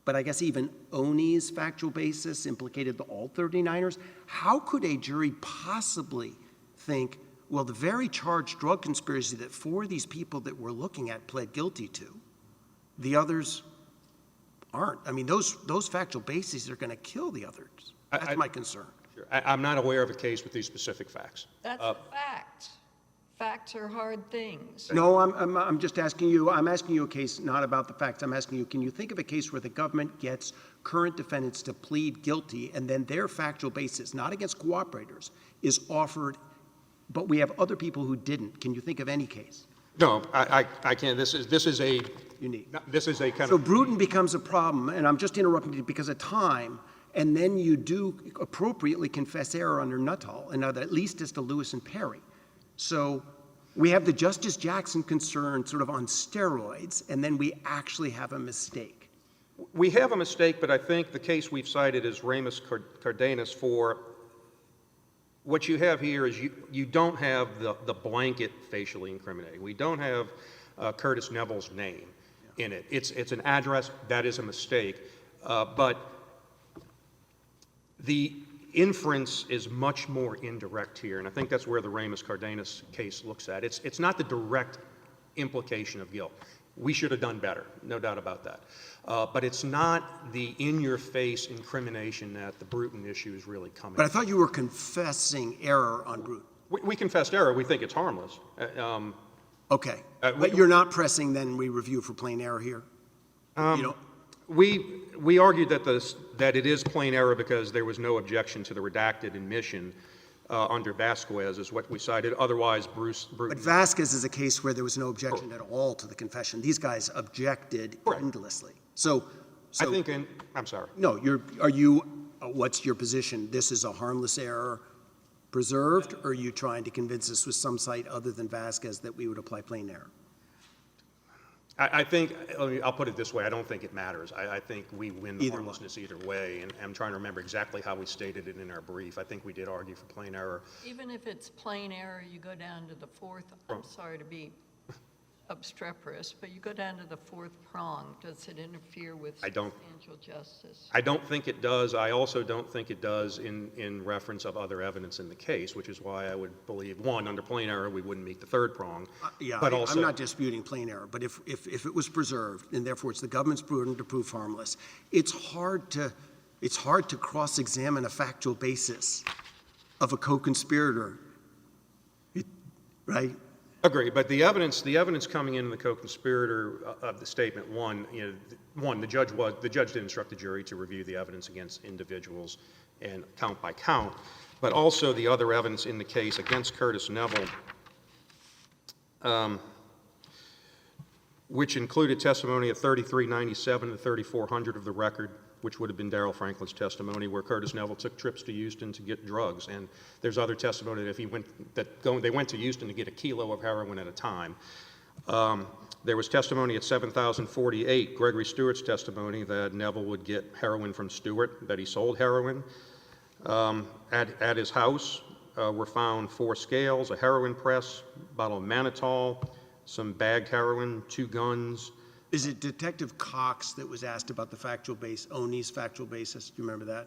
but I guess even Oney's factual basis implicated all 39ers. How could a jury possibly think, well, the very charged drug conspiracy that 4 of these people that we're looking at pled guilty to, the others aren't? I mean, those factual bases are going to kill the others. That's my concern. Sure. I'm not aware of a case with these specific facts. That's a fact. Facts are hard things. No, I'm just asking you, I'm asking you a case not about the facts. I'm asking you, can you think of a case where the government gets current defendants to plead guilty and then their factual basis, not against cooperators, is offered, but we have other people who didn't? Can you think of any case? No, I can't. This is a Unique. This is a kind So of Bruton becomes a problem, and I'm just interrupting you because of time, and then you do appropriately confess error under Nuttall, and at least as to Lewis and Perry. So we have the Justice Jackson concern sort of on steroids, and then we actually have a mistake. We have a mistake, but I think the case we've cited is Ramus Cardenas for what you have here is you don't have the blanket facially incriminating. We don't have Curtis Neville's name in it. It's an address. That is a mistake. But the inference is much more indirect here, and I think that's where the Ramus Cardenas case looks at. It's not the direct implication of guilt. We should have done better, no doubt about that. But it's not the in-your-face incrimination that the Bruton issue is really coming. But I thought you were confessing error on Bruton. We confessed error. We think it's harmless. Okay. But you're not pressing, then, we review for plain error here? You know, We argued that it is plain error because there was no objection to the redacted admission under Vasquez is what we cited. Otherwise, Bruton. But Vasquez is a case where there was no objection at all to the confession. These guys objected endlessly. So I think, I'm sorry. No, what's your position? This is a harmless error preserved, or are you trying to convince us with some site other than Vasquez that we would apply plain error? I think, I'll put it this way, I don't think it matters. I think we win the harmlessness either way, and I'm trying to remember exactly how we stated it in our brief. I think we did argue for plain error. Even if it's plain error, you go down to the 4th, I'm sorry to be obstreperous, but you go down to the 4th prong. Does it interfere with substantial justice? I don't think it does. I also don't think it does in reference of other evidence in the case, which is why I would believe, one, under plain error, we wouldn't meet the 3rd prong. But also, I'm not disputing plain error, but if it was preserved, and therefore it's the government's burden to prove harmless, it's hard to cross-examine a factual basis of a co-conspirator, right? Agree, but the evidence coming in the co-conspirator of the statement, the judge did instruct the jury to review the evidence against individuals and count by count, but also the other evidence in the case against Curtis Neville, which included testimony at 3397 to 3400 of the record, which would have been Daryl Franklin's testimony, where Curtis Neville took trips to Houston to get drugs. And there's other testimony that they went to Houston to get a kilo of heroin at a time. There was testimony at 7048, Gregory Stewart's testimony, that Neville would get heroin from Stewart, that he sold heroin. At his house were found 4 scales, a heroin press, a bottle of mannitol, some bagged heroin, 2 guns. Is it Detective Cox that was asked about the factual base, Oney's factual basis? Do you remember that?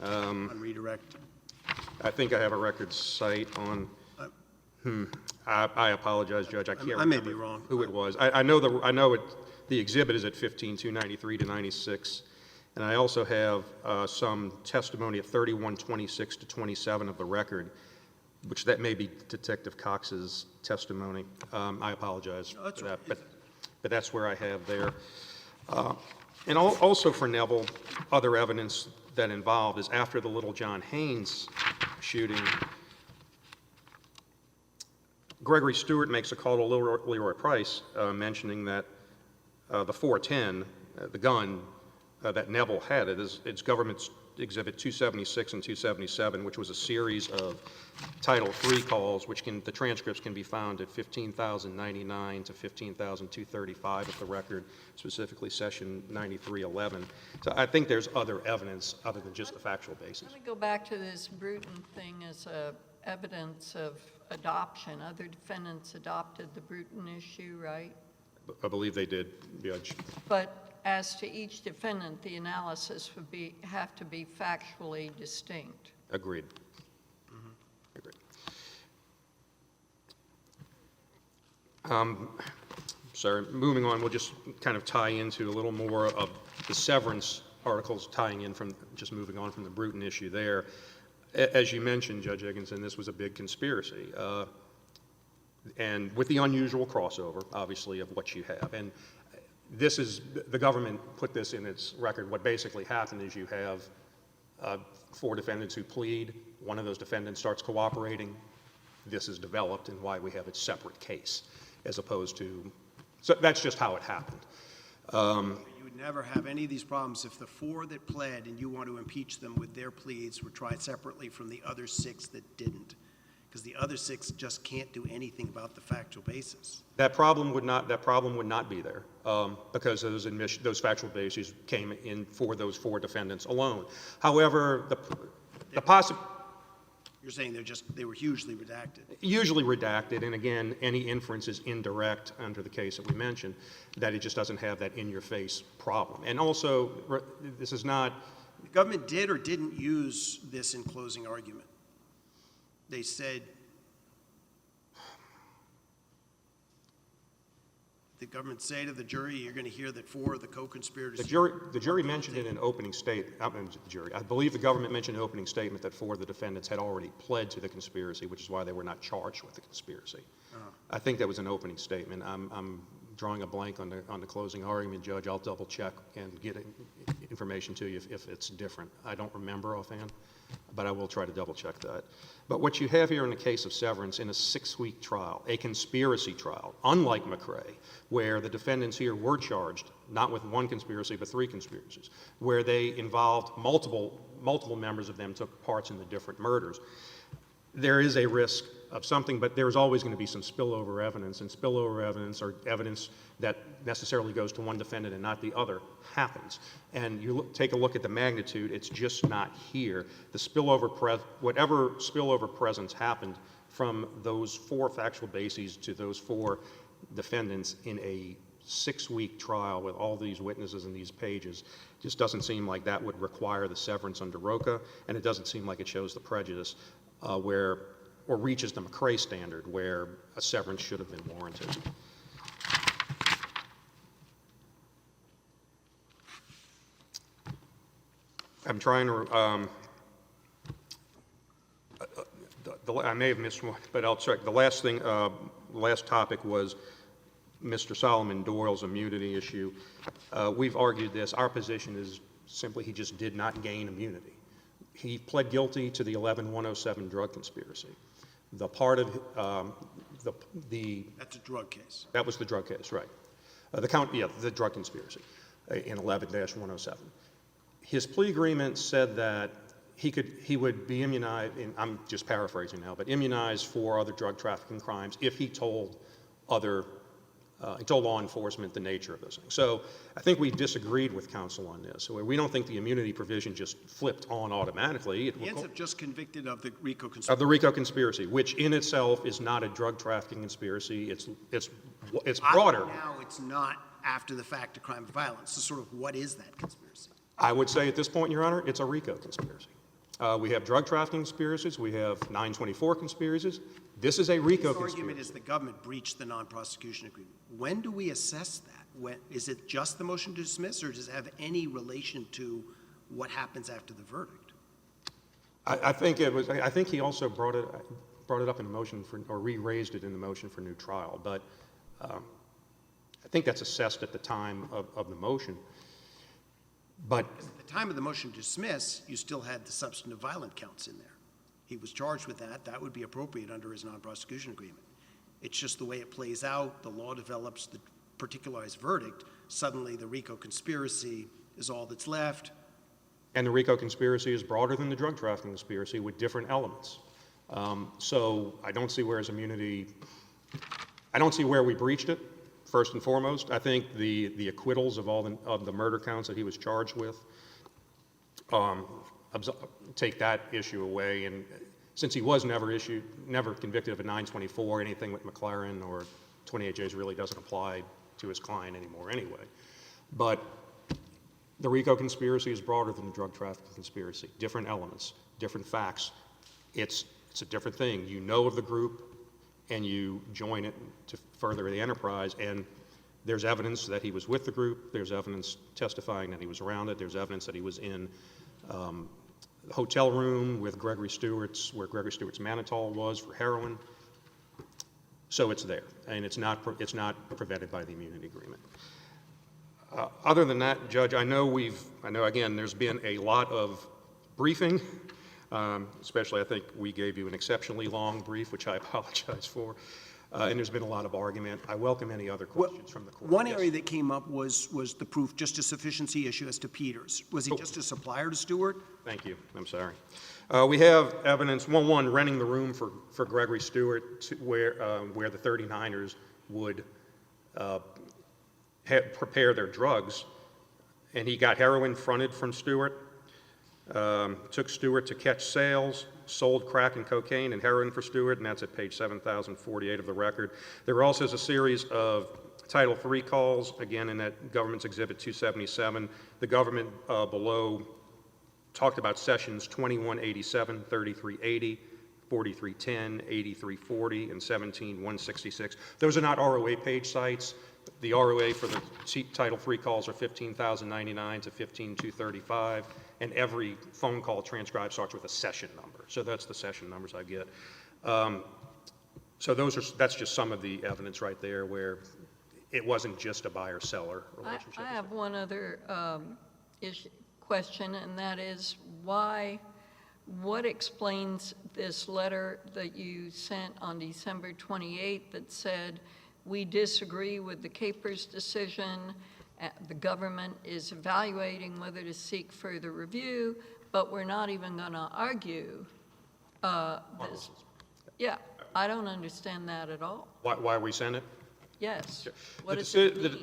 On redirect. I think I have a record cite on. I apologize, Judge. I can't remember. I may be wrong. Who it was. I know the exhibit is at 15293 to 96, and I also have some testimony at 3126 to 27 of the record, which that may be Detective Cox's testimony. I apologize for that, but that's where I have there. And also for Neville, other evidence that involved is after the Little John Haynes shooting, Gregory Stewart makes a call to Leroy Price mentioning that the .410, the gun, that Neville had. It's Government's Exhibit 276 and 277, which was a series of Title III calls, which the transcripts can be found at 15,099 to 15,235 of the record, specifically Session 9311. So I think there's other evidence other than just the factual basis. Let me go back to this Bruton thing as evidence of adoption. Other defendants adopted the Bruton issue, right? I believe they did, Judge. But as to each defendant, the analysis would have to be factually distinct. Agreed. Agreed. Sorry, moving on, we'll just kind of tie into a little more of the severance articles tying in from, just moving on from the Bruton issue there. As you mentioned, Judge Higginson, this was a big conspiracy. And with the unusual crossover, obviously, of what you have. And this is, the government put this in its record. What basically happened is you have 4 defendants who plead. One of those defendants starts cooperating. This is developed and why we have a separate case as opposed to, so that's just how it happened. You would never have any of these problems if the 4 that pled and you want to impeach them with their pleas were tried separately from the other 6 that didn't. Because the other 6 just can't do anything about the factual basis. That problem would not be there because those factual bases came in for those 4 defendants alone. However, You're saying they were hugely redacted. Usually redacted, and again, any inference is indirect under the case that we mentioned, that it just doesn't have that in-your-face problem. And also, this is not... The government did or didn't use this in closing argument. They said, the government say to the jury, you're going to hear that 4 of the co-conspirators... The jury mentioned in an opening statement, I believe the government mentioned in an opening statement that 4 of the defendants had already pled to the conspiracy, which is why they were not charged with the conspiracy. I think that was an opening statement. I'm drawing a blank on the closing argument, Judge. I'll double check and get information to you if it's different. I don't remember offhand, but I will try to double check that. But what you have here in the case of severance in a 6-week trial, a conspiracy trial, unlike McRae, where the defendants here were charged, not with 1 conspiracy, but 3 conspiracies, where they involved multiple members of them took parts in the different murders. There is a risk of something, but there's always going to be some spillover evidence, and spillover evidence or evidence that necessarily goes to one defendant and not the other happens. And you take a look at the magnitude, it's just not here. The whatever spillover presence happened from those 4 factual bases to those 4 defendants in a 6-week trial with all these witnesses and these pages just doesn't seem like that would require the severance under ROCA, and it doesn't seem like it shows the prejudice or reaches the McRae standard where a severance should have been warranted. I'm trying to, I may have missed one, but I'll check. The last topic was Mr. Solomon Doyle's immunity issue. We've argued this. Our position is simply he just did not gain immunity. He pled guilty to the 11-107 drug conspiracy. The part of the... That's a drug case. That was the drug case, right. The drug conspiracy in 11-107. His plea agreement said that he would be immunized, and I'm just paraphrasing now, but immunized for other drug trafficking crimes if he told law enforcement the nature of those things. So I think we disagreed with counsel on this. So we don't think the immunity provision just flipped on automatically. He ends up just convicted of the RICO conspiracy. Of the RICO conspiracy, which in itself is not a drug trafficking conspiracy. It's broader. Now it's not after the fact a crime of violence. So sort of what is that conspiracy? I would say at this point, Your Honor, it's a RICO conspiracy. We have drug trafficking conspiracies. We have 924 conspiracies. This is a RICO conspiracy. His argument is the government breached the non-prosecution agreement. When do we assess that? Is it just the motion to dismiss, or does it have any relation to what happens after the verdict? I think he also brought it up in the motion or re-raised it in the motion for new trial. But I think that's assessed at the time of the motion. But at the time of the motion to dismiss, you still had the substantive violent counts in there. He was charged with that. That would be appropriate under his non-prosecution agreement. It's just the way it plays out. The law develops the particularized verdict. Suddenly, the RICO conspiracy is all that's left. And the RICO conspiracy is broader than the drug trafficking conspiracy with different elements. So I don't see where his immunity, I don't see where we breached it, first and foremost. I think the acquittals of all of the murder counts that he was charged with take that issue away. And since he was never convicted of a 924, anything with McLaren or 28Js really doesn't apply to his client anymore anyway. But the RICO conspiracy is broader than the drug trafficking conspiracy. Different elements, different facts. It's a different thing. You know of the group, and you join it to further the enterprise, and there's evidence that he was with the group. There's evidence testifying that he was around it. There's evidence that he was in the hotel room with Gregory Stewart's, where Gregory Stewart's mannitol was for heroin. So it's there, and it's not prevented by the immunity agreement. Other than that, Judge, I know again, there's been a lot of briefing, especially I think we gave you an exceptionally long brief, which I apologize for, and there's been a lot of argument. I welcome any other questions from the court. One area that came up was the proof just a sufficiency issue as to Peters. Was he just a supplier to Stewart? Thank you. I'm sorry. We have evidence, one, renting the room for Gregory Stewart where the 39ers would prepare their drugs, and he got heroin fronted from Stewart, took Stewart to catch sales, sold crack and cocaine and heroin for Stewart, and that's at page 7,048 of the record. There also is a series of Title III calls, again in that Government's Exhibit 277. The government below talked about sessions 2187, 3380, 4310, 8340, and 17166. Those are not ROA page sites. The ROA for the Title III calls are 15,099 to 15,235, and every phone call transcribed starts with a session number. So that's the session numbers I get. So that's just some of the evidence right there where it wasn't just a buyer-seller relationship. I have one other question, and that is what explains this letter that you sent on December 28th that said, we disagree with the Capers decision, the government is evaluating whether to seek further review, but we're not even going to argue this. Yeah, I don't understand that at all. Why we sent it? Yes. What does it mean?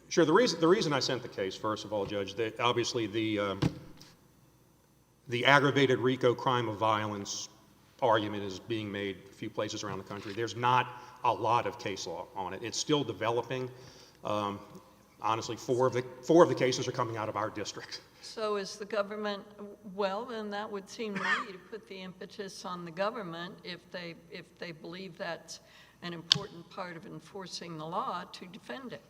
Sure. The reason I sent the case, first of all, Judge, that obviously the aggravated RICO crime of violence argument is being made a few places around the country. There's not a lot of case law on it. It's still developing. Honestly, four of the cases are coming out of our district. So is the government, well, then that would seem to me to put the impetus on the government if they believe that's an important part of enforcing the law to defend it.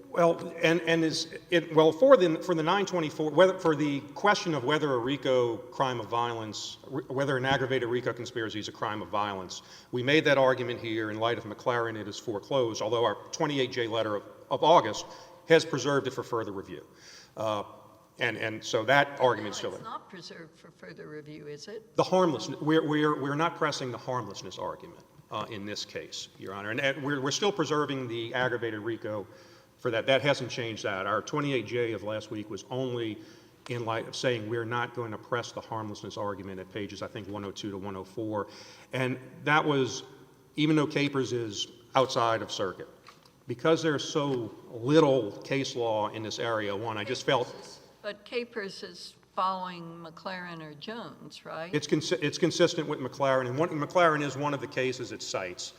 Well, for the 924, for the question of whether a RICO crime of violence, whether an aggravated RICO conspiracy is a crime of violence, we made that argument here. In light of McLaren, it is foreclosed, although our 28J letter of August has preserved it for further review. And so that argument still. It's not preserved for further review, is it? The harmlessness. We're not pressing the harmlessness argument in this case, Your Honor, and we're still preserving the aggravated RICO for that. That hasn't changed that. Our 28J of last week was only in light of saying we're not going to press the harmlessness argument at pages, I think, 102 to 104. And that was, even though Capers is outside of circuit, because there's so little case law in this area, I just felt. But Capers is following McLaren or Jones, right? It's consistent with McLaren, and McLaren is one of the cases it cites.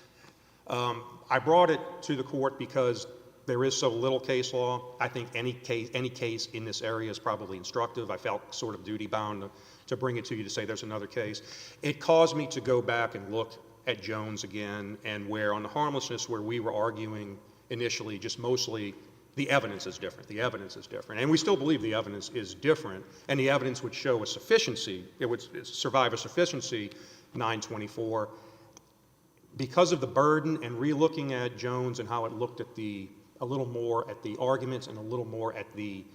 I brought it to the court because there is so little case law. I think any case in this area is probably instructive. I felt sort of duty-bound to bring it to you to say there's another case. It caused me to go back and look at Jones again, and where on the harmlessness where we were arguing initially, just mostly the evidence is different. The evidence is different. And we still believe the evidence is different, and the evidence would show a sufficiency. It would survive a sufficiency 924. Because of the burden and re-looking at Jones and how it looked at a little more at the arguments and a little more at the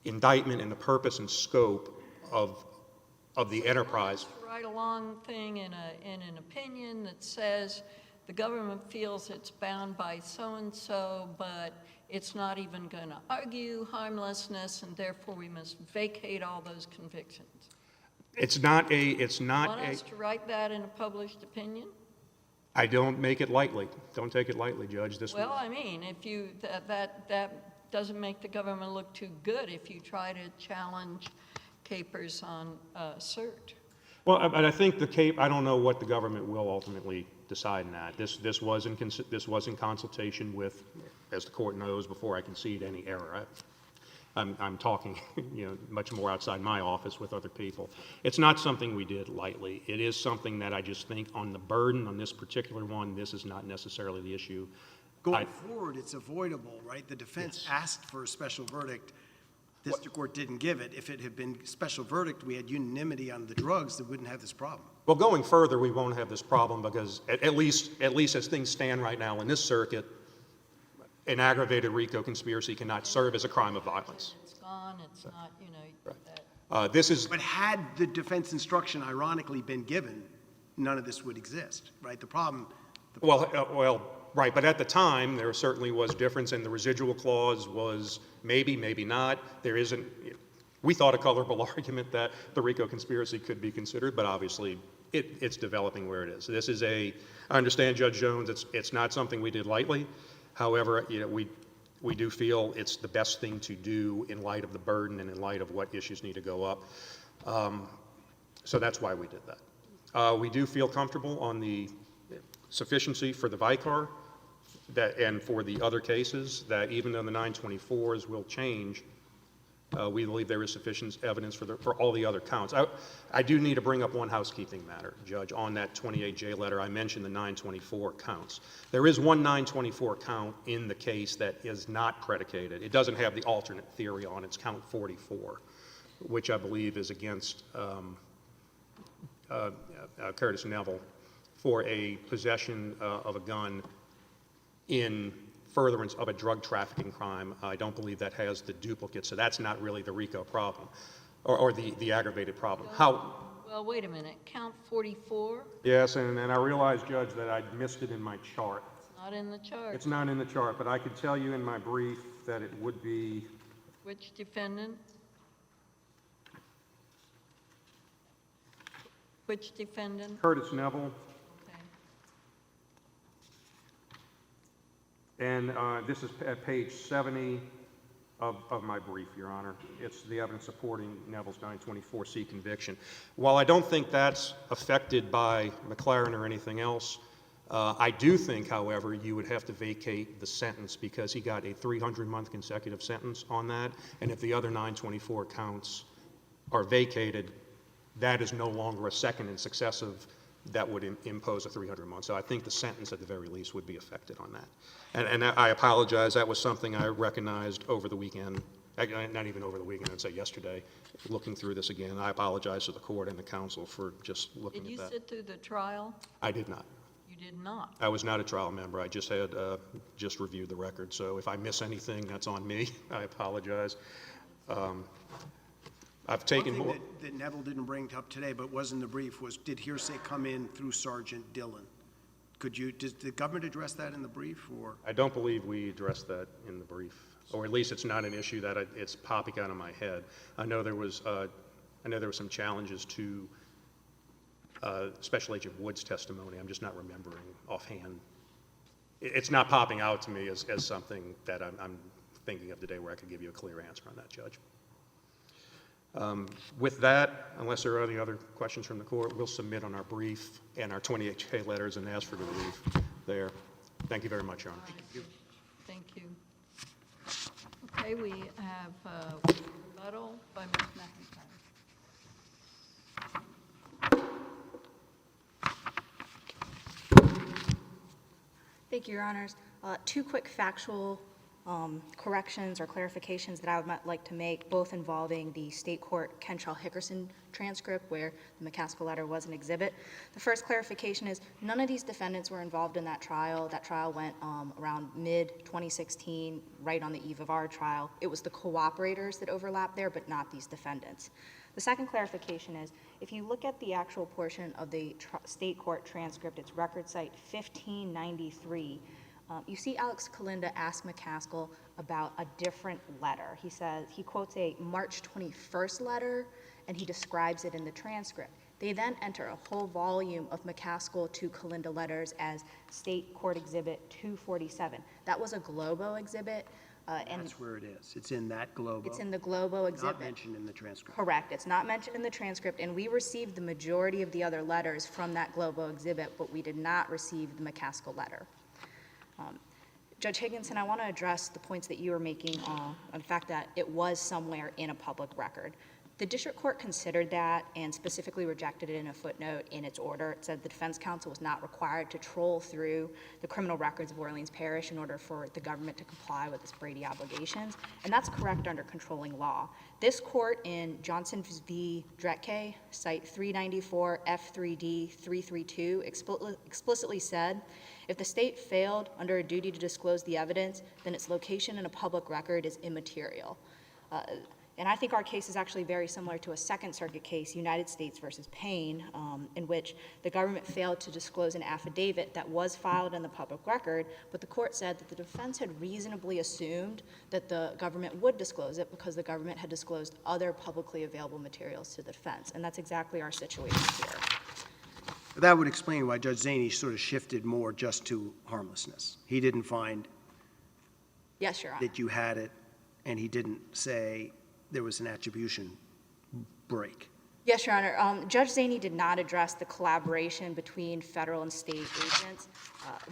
indictment and the purpose and scope of the enterprise. Write a long thing in an opinion that says the government feels it's bound by so-and-so, but it's not even going to argue harmlessness, and therefore we must vacate all those convictions. It's not Want us to write that in a published opinion? I don't make it lightly. Don't take it lightly, Judge. Well, I mean, if you, that doesn't make the government look too good if you try to challenge capers on cert. Well, but I think I don't know what the government will ultimately decide in that. This was in consultation with, as the court knows, before I concede any error. I'm talking, much more outside my office with other people. It's not something we did lightly. It is something that I just think on the burden on this particular one, this is not necessarily the issue. Going forward, it's avoidable, right? The defense asked for a special verdict. District court didn't give it. If it had been special verdict, we had unanimity on the drugs, that wouldn't have this problem. Well, going further, we won't have this problem because at least as things stand right now in this circuit, an aggravated RICO conspiracy cannot serve as a crime of violence. It's gone, it's not, Right. But had the defense instruction ironically been given, none of this would exist, right? The problem. Well, right, but at the time, there certainly was difference, and the residual clause was maybe, maybe not. We thought a colorable argument that the RICO conspiracy could be considered, but obviously it's developing where it is. I understand, Judge Jones, it's not something we did lightly. However, we do feel it's the best thing to do in light of the burden and in light of what issues need to go up. So that's why we did that. We do feel comfortable on the sufficiency for the Vicar and for the other cases that even though the 924s will change, we believe there is sufficient evidence for all the other counts. I do need to bring up one housekeeping matter, Judge. On that 28J letter, I mentioned the 924 counts. There is one 924 count in the case that is not predicated. It doesn't have the alternate theory on it. It's count 44, which I believe is against Curtis Neville for a possession of a gun in furtherance of a drug trafficking crime. I don't believe that has the duplicate, so that's not really the RICO problem, or the aggravated problem. Well, wait a minute, count 44? Yes, and I realize, Judge, that I missed it in my chart. It's not in the chart. It's not in the chart, but I could tell you in my brief that it would be... Which defendant? Which defendant? Curtis Neville. And this is at page 70 of my brief, Your Honor. It's the evidence supporting Neville's 924C conviction. While I don't think that's affected by McLaren or anything else, I do think, however, you would have to vacate the sentence because he got a 300-month consecutive sentence on that, and if the other 924 counts are vacated, that is no longer a second and successive that would impose a 300 months. So I think the sentence at the very least would be affected on that. And I apologize, that was something I recognized over the weekend, not even over the weekend, I'd say yesterday, looking through this again. I apologize to the court and the counsel for just looking at that. Did you sit through the trial? I did not. You did not? I was not a trial member. I just had just reviewed the record. So if I miss anything, that's on me. I apologize. I've taken more. One thing that Neville didn't bring up today, but was in the brief, was did hearsay come in through Sergeant Dillon? Did the government address that in the brief, or? I don't believe we addressed that in the brief, or at least it's not an issue that it's popping out of my head. I know there was some challenges to Special Agent Wood's testimony. I'm just not remembering offhand. It's not popping out to me as something that I'm thinking of today where I could give you a clear answer on that, Judge. With that, unless there are any other questions from the court, we'll submit on our brief and our 28K letters and ask for the relief there. Thank you very much, Your Honor. Thank you. Okay, we have rebuttal by Ms. McIntire. Thank you, Your Honors. Two quick factual corrections or clarifications that I would like to make, both involving the state court Higginson transcript where the McCaskill letter was an exhibit. The first clarification is none of these defendants were involved in that trial. That trial went around mid-2016, right on the eve of our trial. It was the cooperators that overlapped there, but not these defendants. The second clarification is if you look at the actual portion of the state court transcript, it's record site 1593, You see Alex Kalinda ask McCaskill about a different letter. He says, he quotes a March 21st letter, and he describes it in the transcript. They then enter a whole volume of McCaskill to Kalinda letters as State Court Exhibit 247. That was a Globo exhibit. And That's where it is. It's in that Globo. it's in the Globo exhibit. Not mentioned in the transcript. Correct. It's not mentioned in the transcript, and we received the majority of the other letters from that Globo exhibit, but we did not receive the McCaskill letter. Judge Higginson, I want to address the points that you were making on the fact that it was somewhere in a public record. The district court considered that and specifically rejected it in a footnote in its order. It said the defense counsel was not required to troll through the criminal records of Orleans Parish in order for the government to comply with its Brady obligations, and that's correct under controlling law. This court in Johnson v. Dretke, Cite 394 F3D 332, explicitly said, if the state failed under a duty to disclose the evidence, then its location in a public record is immaterial. And I think our case is actually very similar to a Second Circuit case, United States versus Payne, in which the government failed to disclose an affidavit that was filed in the public record, but the court said that the defense had reasonably assumed that the government would disclose it because the government had disclosed other publicly available materials to the defense. And that's exactly our situation here. That would explain why Judge Zaney sort of shifted more just to harmlessness. He didn't find Yes, Your Honor. that you had it, and he didn't say there was an attribution break. Yes, Your Honor. Judge Zaney did not address the collaboration between federal and state agents,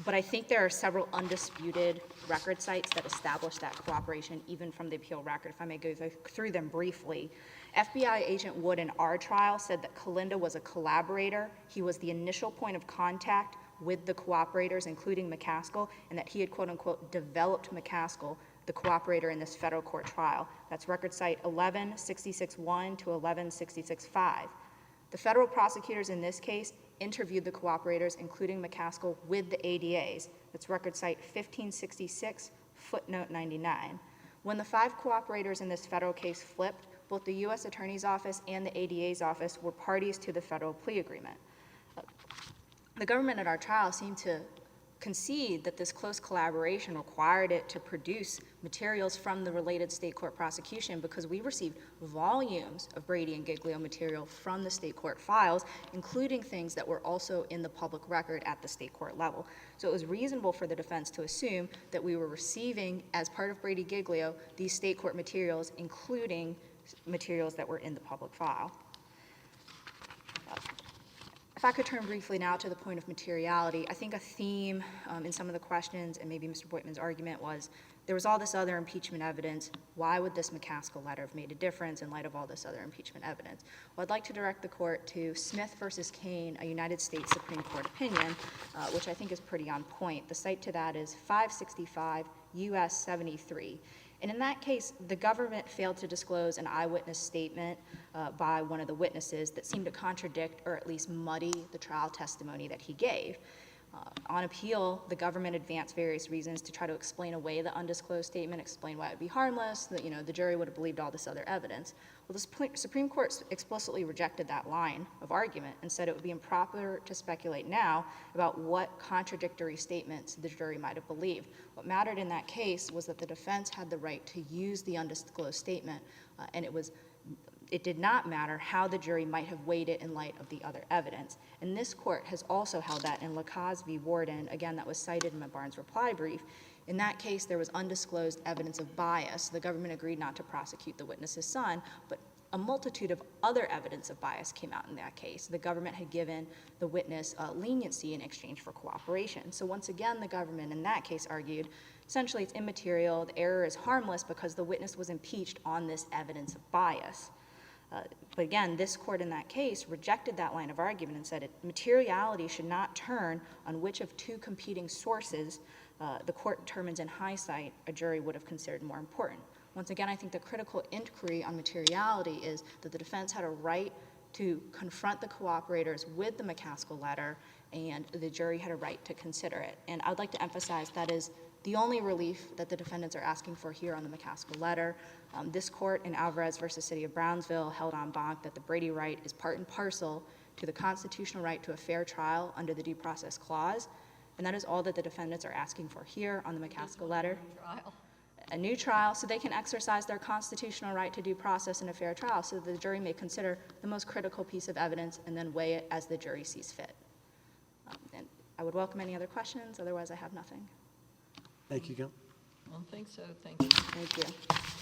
but I think there are several undisputed record sites that establish that cooperation, even from the appeal record. If I may go through them briefly. FBI agent Wood in our trial said that Kalinda was a collaborator. He was the initial point of contact with the cooperators, including McCaskill, and that he had, quote unquote, developed McCaskill, the cooperator in this federal court trial. That's record site 1166-1 to 1166-5. The federal prosecutors in this case interviewed the cooperators, including McCaskill, with the ADAs. That's record site 1566, footnote 99. When the 5 cooperators in this federal case flipped, both the U.S. Attorney's Office and the ADA's office were parties to the federal plea agreement. The government at our trial seemed to concede that this close collaboration required it to produce materials from the related state court prosecution because we received volumes of Brady and Giglio material from the state court files, including things that were also in the public record at the state court level. So it was reasonable for the defense to assume that we were receiving, as part of Brady Giglio, these state court materials, including materials that were in the public file. If I could turn briefly now to the point of materiality, I think a theme in some of the questions and maybe Mr. Boitmann's argument was there was all this other impeachment evidence. Why would this McCaskill letter have made a difference in light of all this other impeachment evidence? Well, I'd like to direct the court to Smith versus Kane, a United States Supreme Court opinion, which I think is pretty on point. The cite to that is 565 U.S. 73. And in that case, the government failed to disclose an eyewitness statement by one of the witnesses that seemed to contradict or at least muddy the trial testimony that he gave. On appeal, the government advanced various reasons to try to explain away the undisclosed statement, explain why it would be harmless, that the jury would have believed all this other evidence. Well, the Supreme Court explicitly rejected that line of argument and said it would be improper to speculate now about what contradictory statements the jury might have believed. What mattered in that case was that the defense had the right to use the undisclosed statement, and it did not matter how the jury might have weighed it in light of the other evidence. And this court has also held that in Lacaze v. Warden, again, that was cited in my Barnes reply brief. In that case, there was undisclosed evidence of bias. The government agreed not to prosecute the witness's son, but a multitude of other evidence of bias came out in that case. The government had given the witness leniency in exchange for cooperation. So once again, the government in that case argued, essentially it's immaterial, the error is harmless because the witness was impeached on this evidence of bias. But again, this court in that case rejected that line of argument and said materiality should not turn on which of 2 competing sources the court determines in hindsight a jury would have considered more important. Once again, I think the critical inquiry on materiality is that the defense had a right to confront the cooperators with the McCaskill letter, and the jury had a right to consider it. And I'd like to emphasize that is the only relief that the defendants are asking for here on the McCaskill letter. This court in Alvarez versus City of Brownsville held en banc that the Brady right is part and parcel to the constitutional right to a fair trial under the Due Process Clause. And that is all that the defendants are asking for here on the McCaskill letter. Trial. A new trial so they can exercise their constitutional right to due process in a fair trial so that the jury may consider the most critical piece of evidence and then weigh it as the jury sees fit. And I would welcome any other questions, otherwise I have nothing. Thank you, Gil. I don't think so, thank you. Thank you.